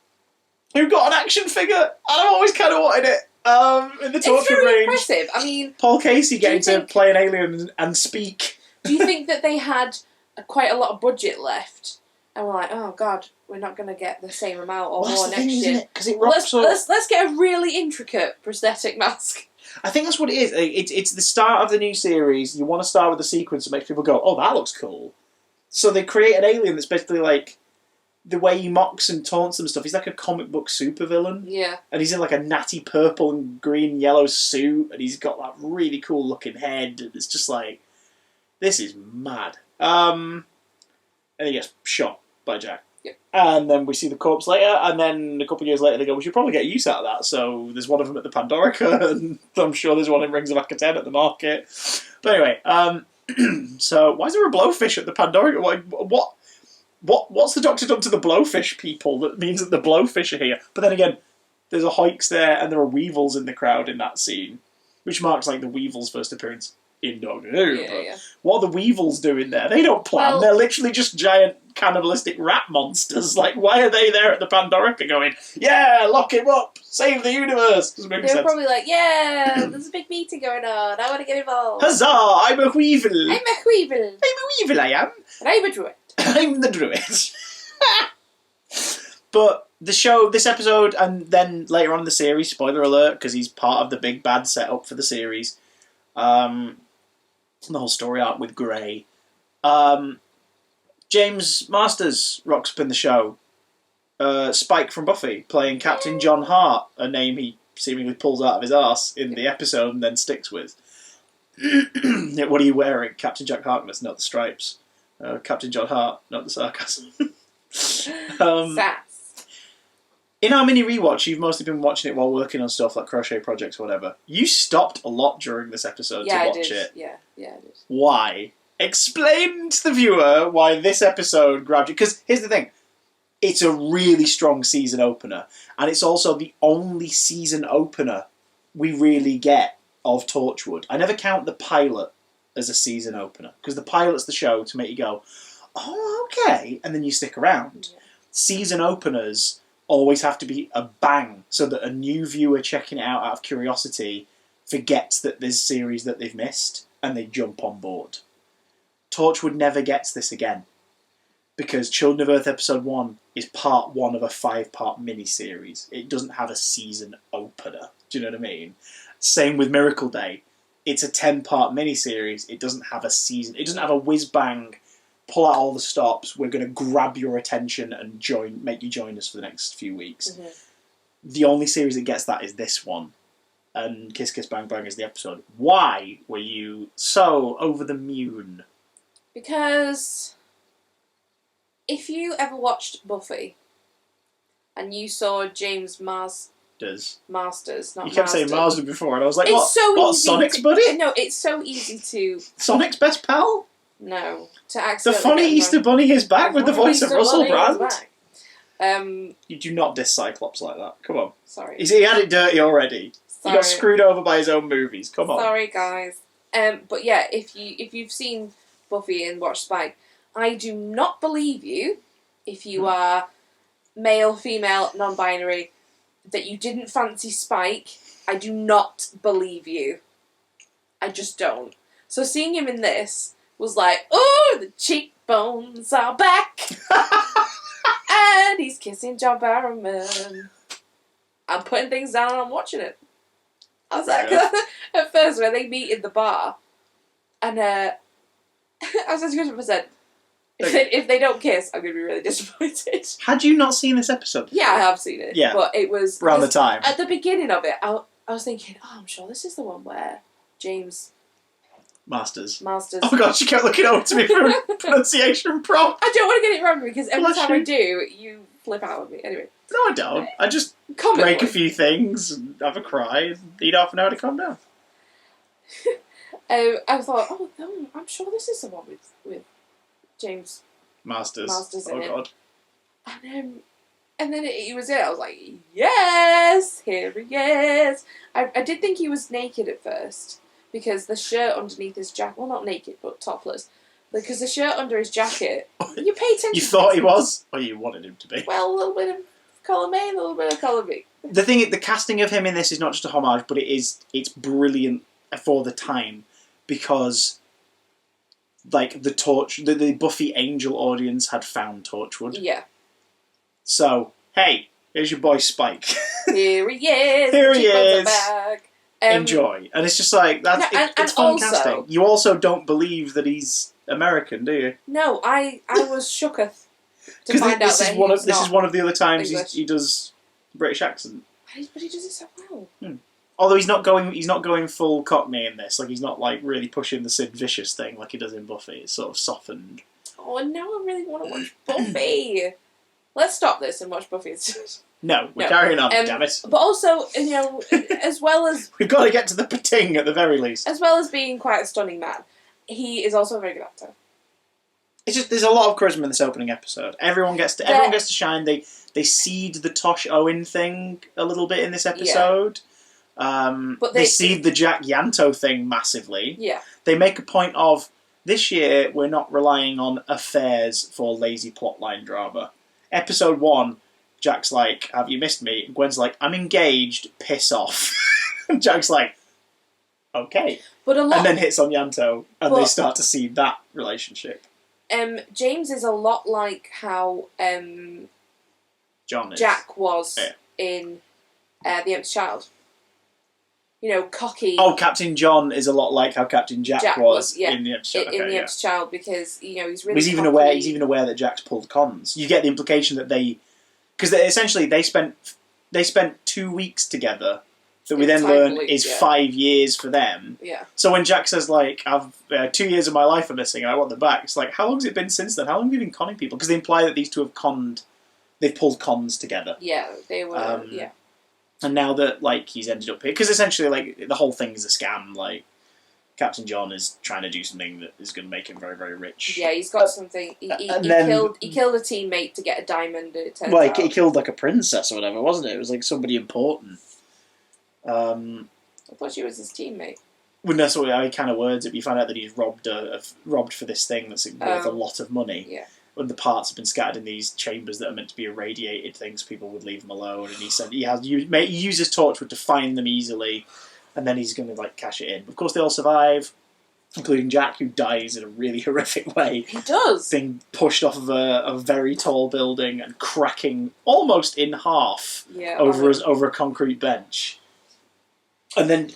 who got an action figure, and I've always kind of wanted it. In the Torchwood range. Impressive. I mean, Paul Casey getting to play an alien and speak. Do you think that they had quite a lot of budget left, and we're like, oh god, we're not going to get the same amount or more next year? Let's get a really intricate prosthetic mask. I think that's what it is. It's the start of the new series. You want to start with a sequence that makes people go, oh, that looks cool. So they create an alien that's basically like, the way he mocks and taunts them and stuff, he's like a comic book supervillain. Yeah. And he's in like a natty purple and green and yellow suit, and he's got that really cool looking head, and it's just like, this is mad. And he gets shot by Jack. Yep. And then we see the corpse later, and then a couple of years later they go, we should probably get use out of that. So there's one of them at the Pandorica, and I'm sure there's one in Rings of Akaten at the market. But anyway, so why is there a blowfish at the Pandorica? What's the Doctor done to the blowfish people that means that the blowfish are here? But then again, there's a Hoix there, and there are Weevils in the crowd in that scene, which marks like the Weevils' first appearance in Doctor Who. Yeah. What are the Weevils doing there? They don't plan. Well, they're literally just giant cannibalistic rat monsters. Like, why are they there at the Pandorica going, yeah, lock him up, save the universe? Doesn't make sense. They're probably like, yeah, there's a big meeting going on, I want to get involved. Huzzah, I'm a Weevil. I'm a Weevil. I am. And I'm a Druid. I'm the Druid. But the show, this episode, and then later on in the series, spoiler alert, because he's part of the big bad setup for the series, the whole story arc with Grey. James Masters rocks up in the show. Spike from Buffy, playing Captain John Hart, a name he seemingly pulls out of his arse in the episode and then sticks with. What are you wearing? Captain Jack Harkness, not the stripes. Captain John Hart, not the sarcasm. Sass. In our mini rewatch, you've mostly been watching it while working on stuff like crochet projects or whatever. You stopped a lot during this episode to watch it. Yeah, I did. Why? Explain to the viewer why this episode grabbed you. Because here's the thing. It's a really strong season opener. And it's also the only season opener we really get of Torchwood. I never count the pilot as a season opener. Because the pilot's the show to make you go, oh, okay. And then you stick around. Yeah. Season openers always have to be a bang so that a new viewer checking it out of curiosity forgets that there's a series that they've missed and they jump on board. Torchwood never gets this again because Children of Earth Episode 1 is part 1 of a 5-part miniseries. It doesn't have a season opener. Do you know what I mean? Same with Miracle Day. It's a 10-part miniseries. It doesn't have a season. It doesn't have a whiz-bang, pull out all the stops, we're going to grab your attention and make you join us for the next few weeks. Mm-hmm. The only series that gets that is this one. And Kiss Kiss Bang Bang is the episode. Why were you so over the moon? Because if you ever watched Buffy and you saw James Masters, not you kept saying Marsden before, and I was like, it's what? So what, easy Sonic's buddy? No, it's so easy to... Sonic's best pal? No. To the accidentally... funny Easter Bunny is back with the voice of Russell Brand. You do not diss Cyclops like that. Come on. Sorry. He had it dirty already. Sorry. He got screwed over by his own movies. Come on. Sorry, guys. But yeah, if you've seen Buffy and watched Spike, I do not believe you, if you are male, female, non-binary, that you didn't fancy Spike. I do not believe you. I just don't. So seeing him in this was like, oh, the cheekbones are back. And he's kissing John Barrowman. I'm putting things down and I'm watching it. I was like, at first when they meet in the bar, and I was just 100%, if they don't kiss, I'm going to be really disappointed. Had you not seen this episode before? Yeah, I have seen it. Yeah. But it was... around the time. At the beginning of it, I was thinking, oh, I'm sure this is the one where James... Masters. Oh god, she kept looking over to me for a pronunciation prompt. I don't want to get it wrong because every time I do, you flip out on me. Anyway. No, I don't. I just break a few things and have a cry and need half an hour to calm down. I thought, oh, I'm sure this is the one with James Masters in it. God. And then he was in. I was like, yes, here he is. I did think he was naked at first. Because the shirt underneath his jacket... Well, not naked, but topless. Because the shirt under his jacket... You pay attention... You thought he was? Or you wanted him to be? Well, a little bit of colour A, a little bit of colour B. The casting of him in this is not just a homage, but it's brilliant for the time. Because... Like, the Buffy Angel audience had found Torchwood. Yeah. So, hey, here's your boy Spike. Here he is. Here he is. Back. Enjoy. And it's just like, it's fun also, casting. You also don't believe that he's American, do you? No, I was shooketh to find out that this is one of the other times he does British accent. But he does it so well. Although he's not going full Cockney in this. Like, he's not like really pushing the Sid Vicious thing like he does in Buffy. It's sort of softened. Oh, and now I really want to watch Buffy. Let's stop this and watch Buffy instead. No, we're carrying on, damn it. But also, as well as... We've got to get to the pating at the very least. As well as being quite a stunning man, he is also a very good actor. It's just, there's a lot of charisma in this opening episode. Everyone gets to shine. They seed the Tosh Owen thing a little bit in this episode. Yeah. But they seed the Jack Yanto thing massively. Yeah. They make a point of, this year, we're not relying on affairs for lazy plotline drama. Episode 1... Jack's like, have you missed me? And Gwen's like, I'm engaged, piss off. And Jack's like, okay. And then hits on Yanto, and they start to see that relationship. James is a lot like how Jack was in The Empty Child. Cocky. Oh, Captain John is a lot like how Captain Jack was in The Empty Child. In The Empty Child, because, he's really he's even aware that Jack's pulled cons. You get the implication that because essentially they spent 2 weeks together that we then learn is 5 years for them. Yeah. So when Jack says, like, I've 2 years of my life are missing and I want them back, it's like, how long has it been since then? How long have you been conning people? Because they imply that these two have conned they've pulled cons together. Yeah, they were. Yeah. And now that like he's ended up here, because essentially like the whole thing is a scam. Like Captain John is trying to do something that is going to make him very, very rich. Yeah, he's got something. He killed a teammate to get a diamond. It turns out. He killed like a princess or whatever, wasn't it? It was like somebody important. I thought she was his teammate. Well, that's what I kind of words it. You find out that he's robbed for this thing that's worth a lot of money. Yeah. When the parts have been scattered in these chambers that are meant to be irradiated things, people would leave them alone. And he said he uses Torchwood to find them easily, and then he's going to like cash it in. Of course, they all survive, including Jack, who dies in a really horrific way. He does. Being pushed off of a very tall building and cracking almost in half over a concrete bench. And then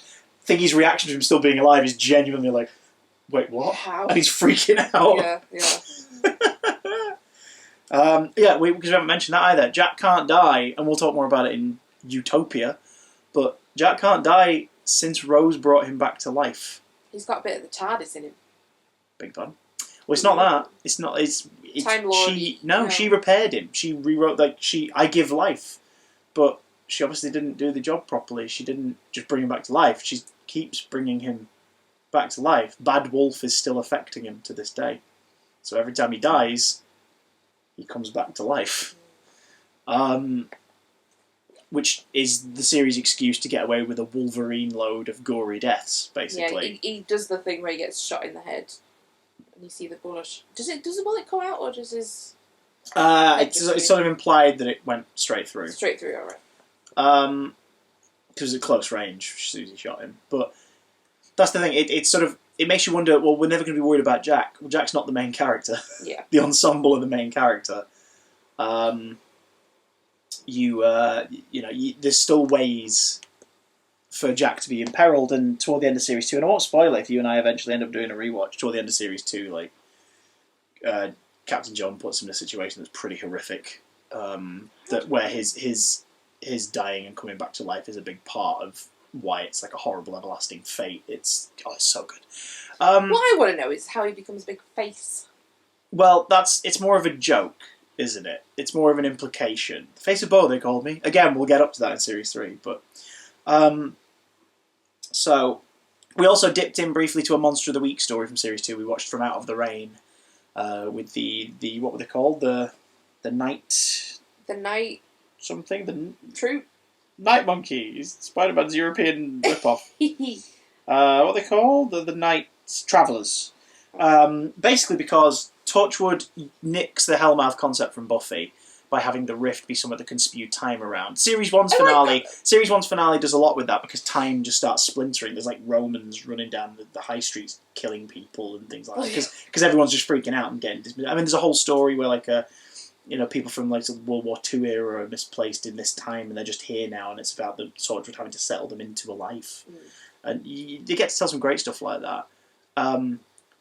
Thingy's reaction to him still being alive is genuinely like, wait, what? How? And he's freaking out. Yeah. Because we haven't mentioned that either. Jack can't die, and we'll talk more about it in Utopia, but Jack can't die since Rose brought him back to life. He's got a bit of the TARDIS in him. Big fun. Well, it's not that. It's not. It's Time Lord. She repaired him. She rewrote I give life, but she obviously didn't do the job properly. She didn't just bring him back to life. She keeps bringing him back to life. Bad Wolf is still affecting him to this day. So every time he dies, he comes back to life. Which is the series' excuse to get away with a Wolverine load of gory deaths, basically. Yeah, he does the thing where he gets shot in the head, and you see the bullet. Does the bullet come out, or does his... It's sort of implied that it went straight through. Straight through, alright. Because at close range, Susie shot him. But that's the thing, it makes you wonder, well, we're never going to be worried about Jack. Well, Jack's not the main character. Yeah. The ensemble are the main character. There's still ways for Jack to be imperiled, and toward the end of Series 2, and I won't spoil it if you and I eventually end up doing a rewatch, toward the end of Series 2, like, Captain John puts him in a situation that's pretty horrific, where his dying and coming back to life is a big part of why it's like a horrible everlasting fate. It's so good. What I want to know is how he becomes a big face. Well, it's more of a joke, isn't it? It's more of an implication. The Face of Bo, they called me. Again, we'll get up to that in Series 3, but... So, we also dipped in briefly to a Monster of the Week story from Series 2 we watched from Out of the Rain, with the what were they called? The Night... The Night... Something? The Troop? Night Monkeys. Spider-Man's European ripoff. What are they called? The Night Travellers. Basically because Torchwood nicks the Hellmouth concept from Buffy by having the rift be somewhere that can spew time around. Series 1's finale does a lot with that because time just starts splintering. There's like Romans running down the high streets killing people and things like that because everyone's just freaking out and getting dismissed. I mean, there's a whole story where like people from like the World War II era are misplaced in this time and they're just here now, and it's about the Torchwood having to settle them into a life. And you get to tell some great stuff like that.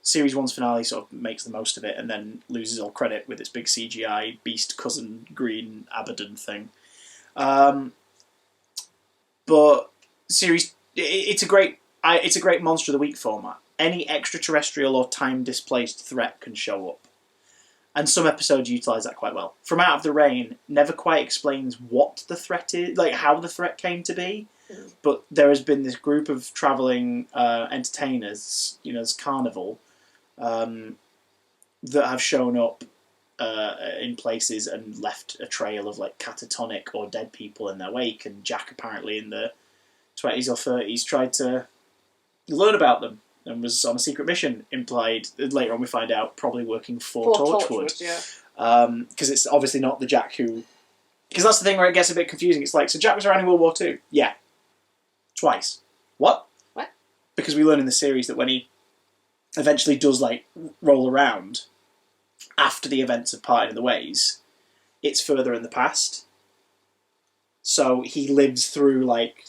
Series 1's finale sort of makes the most of it and then loses all credit with its big CGI Beast Cousin Green Abaddon thing. But it's a great Monster of the Week format. Any extraterrestrial or time displaced threat can show up. And some episodes utilise that quite well. From Out of the Rain never quite explains what the threat is, like how the threat came to be. But there has been this group of travelling entertainers, this carnival, that have shown up in places and left a trail of like catatonic or dead people in their wake. And Jack apparently in the 20s or 30s tried to learn about them and was on a secret mission, implied, later on we find out, probably working for Torchwood. Because it's obviously not the Jack who... Because that's the thing where it gets a bit confusing. It's like, so Jack was around in World War II? Yeah. Twice. What? Because we learn in the series that when he eventually does like roll around after the events of Parting of the Ways, it's further in the past. So he lives through like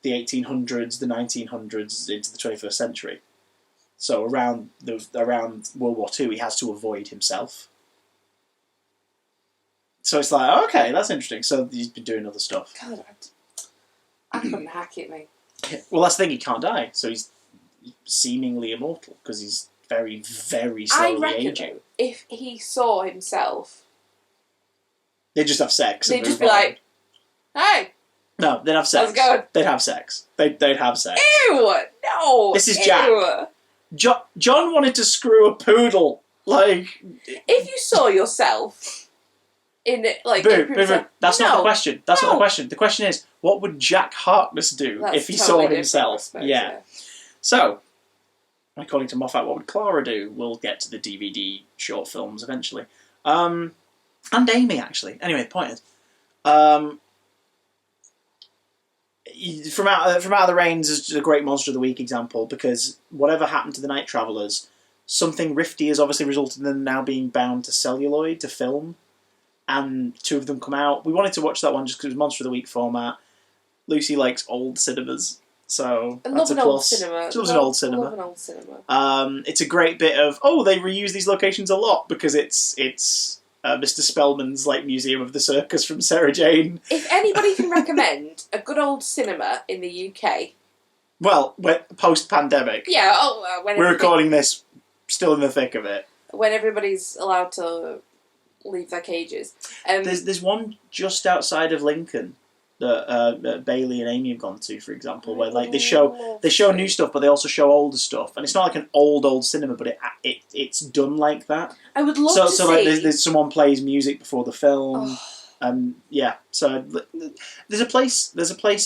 the 1800s, the 1900s, into the 21st century. So around World War II, he has to avoid himself. So it's like, okay, that's interesting. So he's been doing other stuff. God, I couldn't hack it, mate. Well, that's the thing, he can't die. So he's seemingly immortal because he's very, very slowly aging. If he saw himself They'd just have sex. They'd just be like, "Hey." No, they'd have sex. How's it going? They'd have sex. They'd have sex. Ew! No! This is Ew. Jack. John wanted to screw a poodle. Like... If you saw yourself in, like... That's not the question. That's not the question. The question is, what would Jack Harkness do if he saw himself? Suppose, yeah. So, according to Moffat, what would Clara do? We'll get to the DVD short films eventually. And Amy, actually. Anyway, the point is... From Out of the Rains is a great Monster of the Week example, because whatever happened to the Night Travellers, something rifty has obviously resulted in them now being bound to celluloid, to film, and 2 of them come out. We wanted to watch that one just because it was Monster of the Week format. Lucy likes old cinemas, so that's a plus. Old cinema. She loves an old cinema. Love an old cinema. It's a great bit of, they reuse these locations a lot, because it's Mr. Spellman's Museum of the Circus from Sarah Jane. If anybody can recommend a good old cinema in the UK... Well, post-pandemic. Yeah, we're recording this still in the thick of it. When everybody's allowed to leave their cages. There's one just outside of Lincoln that Bailey and Amy have gone to, for example, where they show new stuff, but they also show older stuff, and it's not like an old cinema, but it's done like that. I would love to see. So there's someone plays music before the film, So there's a place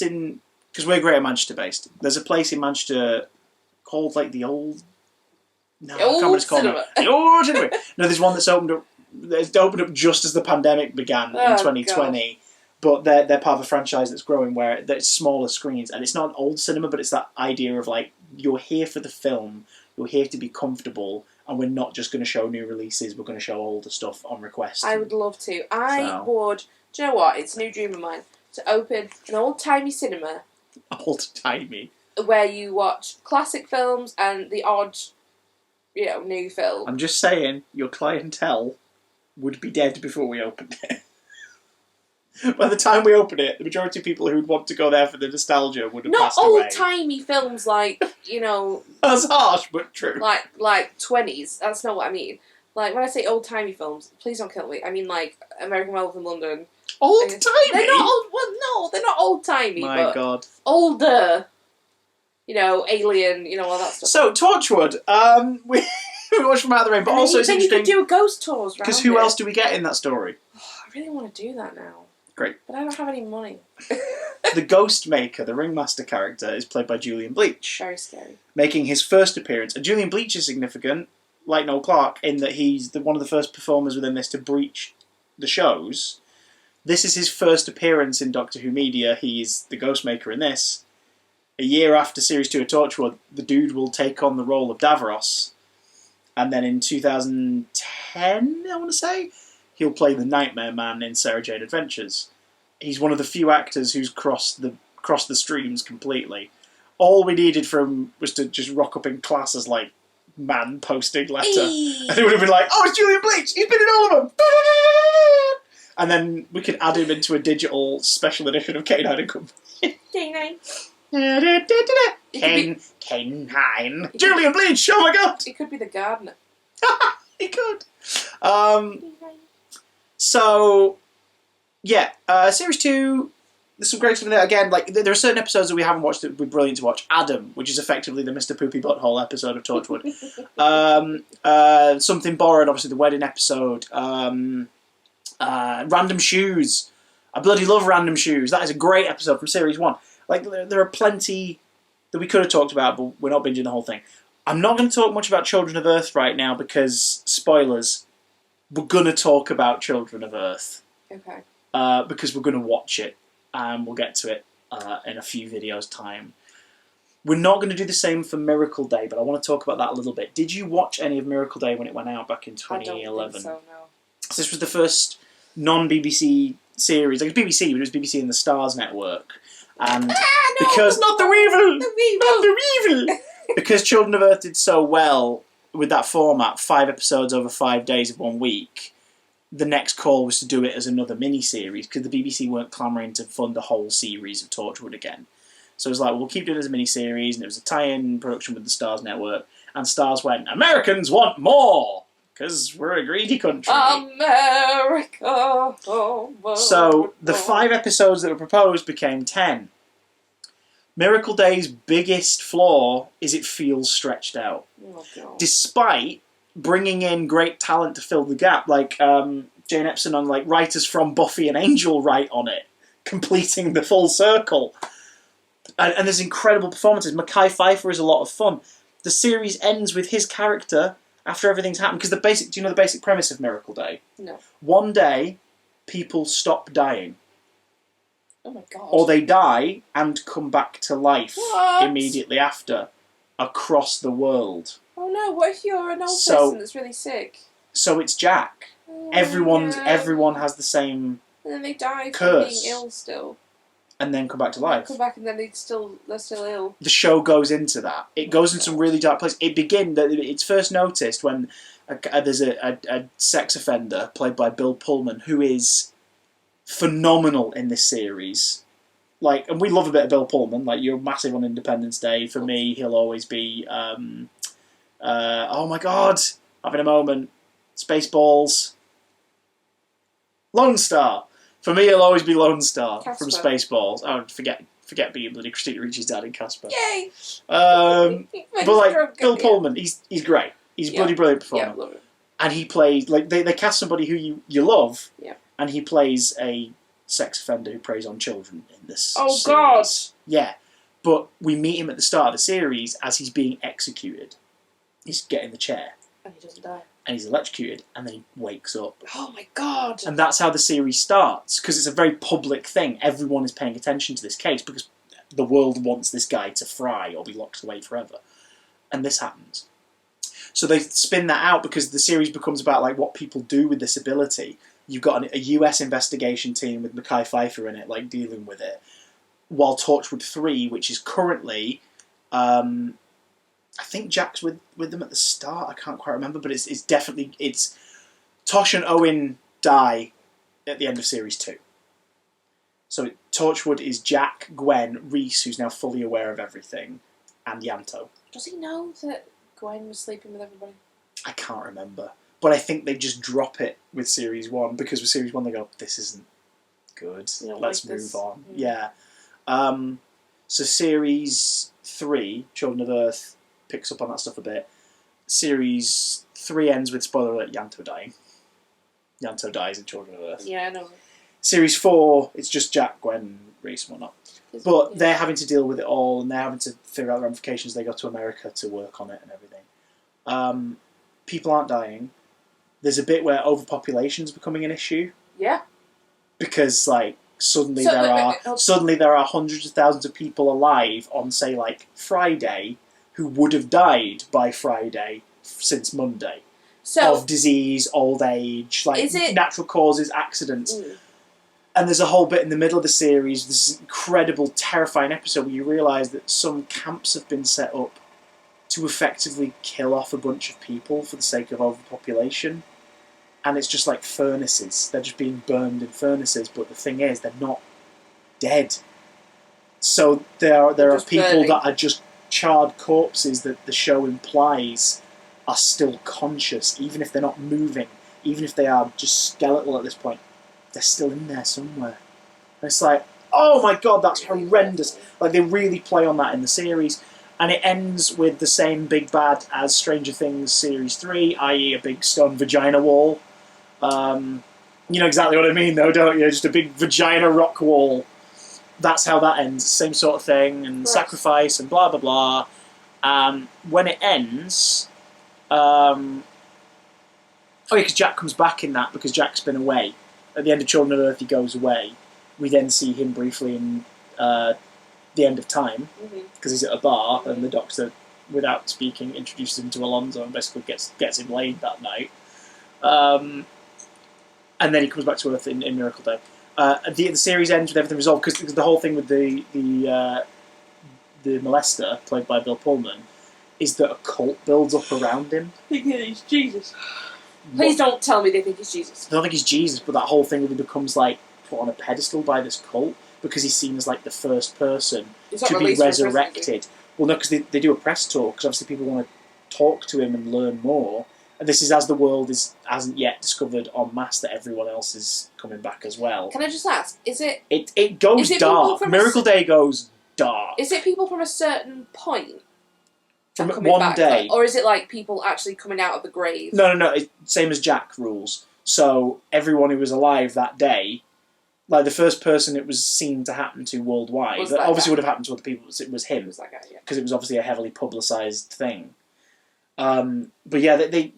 in, because we're Greater Manchester based. There's a place in Manchester called the old. No, I can't remember what it's called. Cinema. The old cinema. No, there's one that's opened up. It's opened up just as the pandemic began in 2020. God. But they're part of a franchise that's growing where there's smaller screens, and it's not an old cinema, but it's that idea of you're here for the film, you're here to be comfortable, and we're not just going to show new releases, we're going to show older stuff on request. I would love to. I would. Do you know what? It's a new dream of mine to open an old-timey cinema. Old-timey? Where you watch classic films and the odd, new film. I'm just saying, your clientele would be dead before we opened it. By the time we open it, the majority of people who'd want to go there for the nostalgia would have passed away. Not old-timey films That's harsh, but true. Like 20s. That's not what I mean. When I say old-timey films, please don't kill me. I mean, American Werewolf in London. Old-timey? They're not old... Well, no, they're not old-timey, My God. Older. Alien, all that stuff. So, Torchwood. We watched From Out of the Rain, but also it's interesting... Then you could do a ghost tours around. Because who else do we get in that story? I really want to do that now. Great. But I don't have any money. The Ghost Maker, the Ringmaster character, is played by Julian Bleach. Very scary. Making his first appearance. And Julian Bleach is significant, like Noel Clarke, in that he's one of the first performers within this to breach the shows. This is his first appearance in Doctor Who media. He's the Ghost Maker in this. A year after Series 2 of Torchwood, the dude will take on the role of Davros. And then in 2010, I want to say, he'll play the Nightmare Man in Sarah Jane Adventures. He's one of the few actors who's crossed the streams completely. All we needed from him was to just rock up in class as man posting letter. Eee. And it would have been it's Julian Bleach! He's been in all of them! And then we could add him into a digital special edition of K9 and Company. K9. Julian Bleach! Oh my God! He could be the gardener. He could. So, yeah, Series 2, there's some great stuff in there. Again, there are certain episodes that we haven't watched that would be brilliant to watch. Adam, which is effectively the Mr. Poopy Butthole episode of Torchwood. Something Borrowed, obviously the wedding episode. Random Shoes. I bloody love Random Shoes. That is a great episode from Series 1. There are plenty that we could have talked about, but we're not binging the whole thing. I'm not going to talk much about Children of Earth right now because, spoilers, we're going to talk about Children of Earth. Okay. Because we're going to watch it, and we'll get to it in a few videos' time. We're not going to do the same for Miracle Day, but I want to talk about that a little bit. Did you watch any of Miracle Day when it went out back in 2011? I don't think so, no. So this was the first non-BBC series. It was BBC, but it was BBC and the Stars Network. And because not the Weevil! Not the Weevil! Because Children of Earth did so well with that format, 5 episodes over 5 days of 1 week, the next call was to do it as another mini-series, because the BBC weren't clamouring to fund a whole series of Torchwood again. So it was we'll keep doing it as a mini-series, and it was a tie-in production with the Stars Network, and Stars went, Americans want more! Because we're a greedy country. America. So the 5 episodes that were proposed became 10. Miracle Day's biggest flaw is it feels stretched out. Oh, God. Despite bringing in great talent to fill the gap, like Jane Epson and like writers from Buffy and Angel write on it, completing the full circle. And there's incredible performances. Mekhi Phifer is a lot of fun. The series ends with his character after everything's happened. Because do you know the basic premise of Miracle Day? No. One day, people stop dying. Oh my God. Or they die and come back to life What? immediately after, across the world. Oh no, what if you're an old So- person that's really sick? So it's Jack. Oh, Everyone yeah. has the same, And then they die from curse. being ill still. and then come back to life. Come back and then they're still ill. The show goes into that. It goes into some really dark place. It's first noticed when there's a sex offender played by Bill Pullman who is phenomenal in this series. Like, and we love a bit of Bill Pullman. Like, you're massive on Independence Day. For me, he'll always be. Oh my God, having a moment. Spaceballs. Lone Star. For me, he'll always be Lone Star Casper. from Spaceballs. Oh, forget being bloody Christina Ricci's dad in Casper. Yay! But like drunk Bill at the Pullman, he's great. He's a bloody brilliant performer. Yeah, love it. And he plays like they cast somebody who you love. Yeah. And he plays a sex offender who preys on children in this. Oh, series. God. Yeah, but we meet him at the start of the series as he's being executed. He's getting the chair. And he doesn't die. And he's electrocuted, and then he wakes up. Oh my God! And that's how the series starts, because it's a very public thing. Everyone is paying attention to this case, because the world wants this guy to fry or be locked away forever. And this happens. So they spin that out, because the series becomes about like what people do with this ability. You've got a US investigation team with Mekhi Phifer in it, like dealing with it. While Torchwood 3, which is currently... I think Jack's with them at the start. I can't quite remember, but it's definitely Tosh and Owen die at the end of series 2. So Torchwood is Jack, Gwen, Reese, who's now fully aware of everything, and Yanto. Does he know that Gwen was sleeping with everybody? I can't remember, but I think they just drop it with series 1, because with series 1 they go, this isn't good. Let's like move this. on. Yeah. So series 3, Children of Earth, picks up on that stuff a bit. Series 3 ends with, spoiler alert, Yanto dying. Yanto dies in Children of Earth. Yeah, I know. Series 4, it's just Jack, Gwen, Reese and whatnot. But they're having to deal with it all, and they're having to figure out the ramifications. They go to America to work on it and everything. People aren't dying. There's a bit where overpopulation is becoming an issue. Yeah. Because, like, suddenly So, there are hundreds of thousands of people alive on, say, like, Friday, who would have died by Friday since Monday. So, of disease, old age, like natural causes, accidents. Mm. And there's a whole bit in the middle of the series, this incredible, terrifying episode where you realise that some camps have been set up to effectively kill off a bunch of people for the sake of overpopulation. And it's just like furnaces. They're just being burned in furnaces, but the thing is, they're not dead. So there are people burning. that are just charred corpses that the show implies are still conscious, even if they're not moving, even if they are just skeletal at this point, they're still in there somewhere. And it's like, oh my God, that's horrendous. Like, they really play on that in the series. And it ends with the same big bad as Stranger Things Series 3, i.e. a big stone vagina wall. You know exactly what I mean, though, don't you? Just a big vagina rock wall. That's how that ends. Same sort of thing, and sacrifice, and blah, blah, blah. When it ends... because Jack comes back in that, because Jack's been away. At the end of Children of Earth, he goes away. We then see him briefly in The End of Time, because he's at a bar, and the Doctor, without speaking, introduces him to Alonzo and basically gets him laid that night. And then he comes back to Earth in Miracle Day. The series ends with everything resolved, because the whole thing with the molester, played by Bill Pullman, is that a cult builds up around him. I think he's Jesus. Please don't tell me they think he's Jesus. I don't think he's Jesus, but that whole thing really becomes like put on a pedestal by this cult, because he's seen as like the first person to be resurrected. Well, no, because they do a press tour, because obviously people want to talk to him and learn more, And this is as the world hasn't yet discovered en masse that everyone else is coming back as well. Can I just ask, is it... It goes dark. Miracle Day goes dark. Is it people from a certain point? From one back, day. like, or is it like people actually coming out of the grave? No. It's same as Jack rules. So everyone who was alive that day, like the first person it was seen to happen to worldwide, that obviously would have happened to other people, it was him. It was that guy, yeah. Because it was obviously a heavily publicised thing. But yeah, they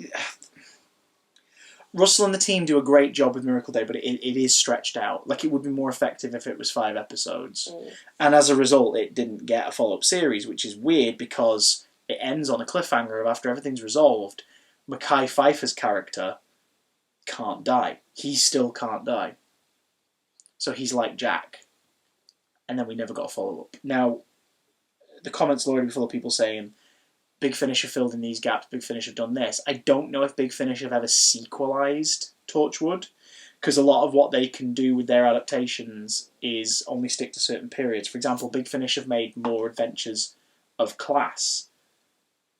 Russell and the team do a great job with Miracle Day, but it is stretched out. Like, it would be more effective if it was 5 episodes. And as a result, it didn't get a follow-up series, which is weird because it ends on a cliffhanger of after everything's resolved, Mekhi Phifer's character can't die. He still can't die. So he's like Jack. And then we never got a follow-up. Now, the comments will already be full of people saying, Big Finish have filled in these gaps, Big Finish have done this. I don't know if Big Finish have ever sequelized Torchwood, because a lot of what they can do with their adaptations is only stick to certain periods. For example, Big Finish have made more adventures of Class,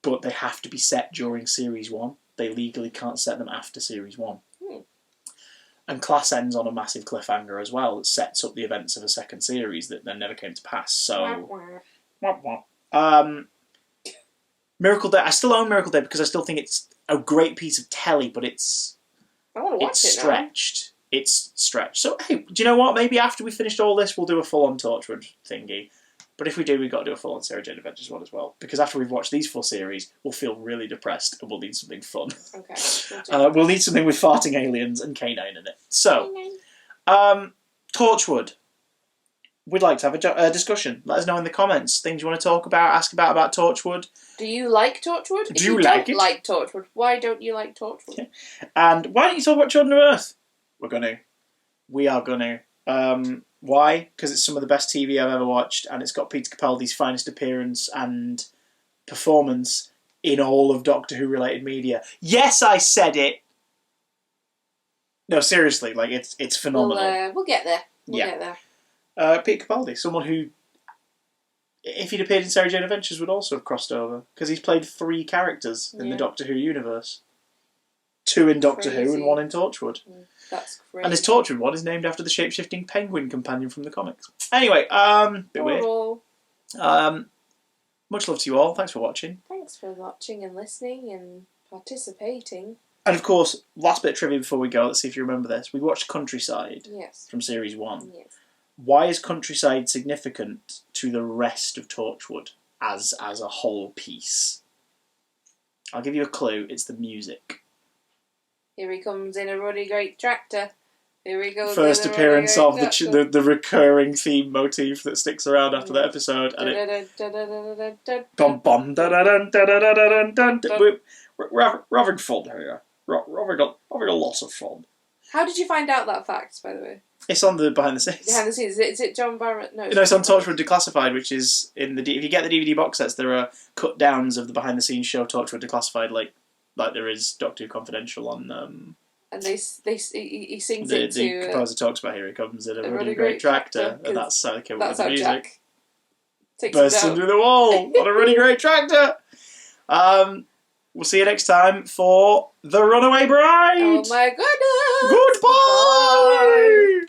but they have to be set during Series 1. They legally can't set them after Series 1. And Class ends on a massive cliffhanger as well that sets up the events of a second series that then never came to pass. So, Miracle Day. I still own Miracle Day because I still think it's a great piece of telly, but it's stretched. It's stretched. So hey, do you know what? Maybe after we finished all this, we'll do a full-on Torchwood thingy. But if we do, we've got to do a full-on Sarah Jane Adventures one as well. Because after we've watched these 4 series, we'll feel really depressed and we'll need something fun. Okay. We'll need something with farting aliens and canine in it. So, Torchwood. We'd like to have a discussion. Let us know in the comments. Things you want to talk about, ask about Torchwood. Do you like Torchwood? Do you like it? Like Torchwood, why don't you like Torchwood? Yeah. And why don't you talk about Children of Earth? We are going to. Why? Because it's some of the best TV I've ever watched, and it's got Peter Capaldi's finest appearance and performance in all of Doctor Who related media. Yes, I said it. No, seriously, like it's phenomenal. We'll get there. We'll get there. Peter Capaldi, someone who, if he'd appeared in Sarah Jane Adventures, would also have crossed over because he's played 3 characters in the Doctor Who universe. 2 in Doctor Who and 1 in Torchwood. That's crazy. And his Torchwood one is named after the shape-shifting penguin companion from the comics. Anyway, bit weird. Much love to you all. Thanks for watching. Thanks for watching and listening and participating. And of course, last bit of trivia before we go. Let's see if you remember this. We watched Countrycide. Yes. From Series 1. Yes. Why is Countrycide significant to the rest of Torchwood as a whole piece? I'll give you a clue. It's the music. Here he comes in a ruddy great tractor. Here he goes. First appearance of the recurring theme motif that sticks around after that episode, and it bum bum da da da da da da da da. We're having fun here. We're having a lot of fun. How did you find out that fact, by the way? It's on the behind the scenes. Behind the scenes, is it John Barrett? No, it's on Torchwood Declassified, which is in the. If you get the DVD box sets, there are cut downs of the behind the scenes show Torchwood Declassified, like there is Doctor Who Confidential on. And he sings the it to. The composer talks about "Here he comes in a really great tractor," and that's how they came up with the music. Bursts into the wall. What a really great tractor! We'll see you next time for The Runaway Bride. Oh my goodness! Goodbye.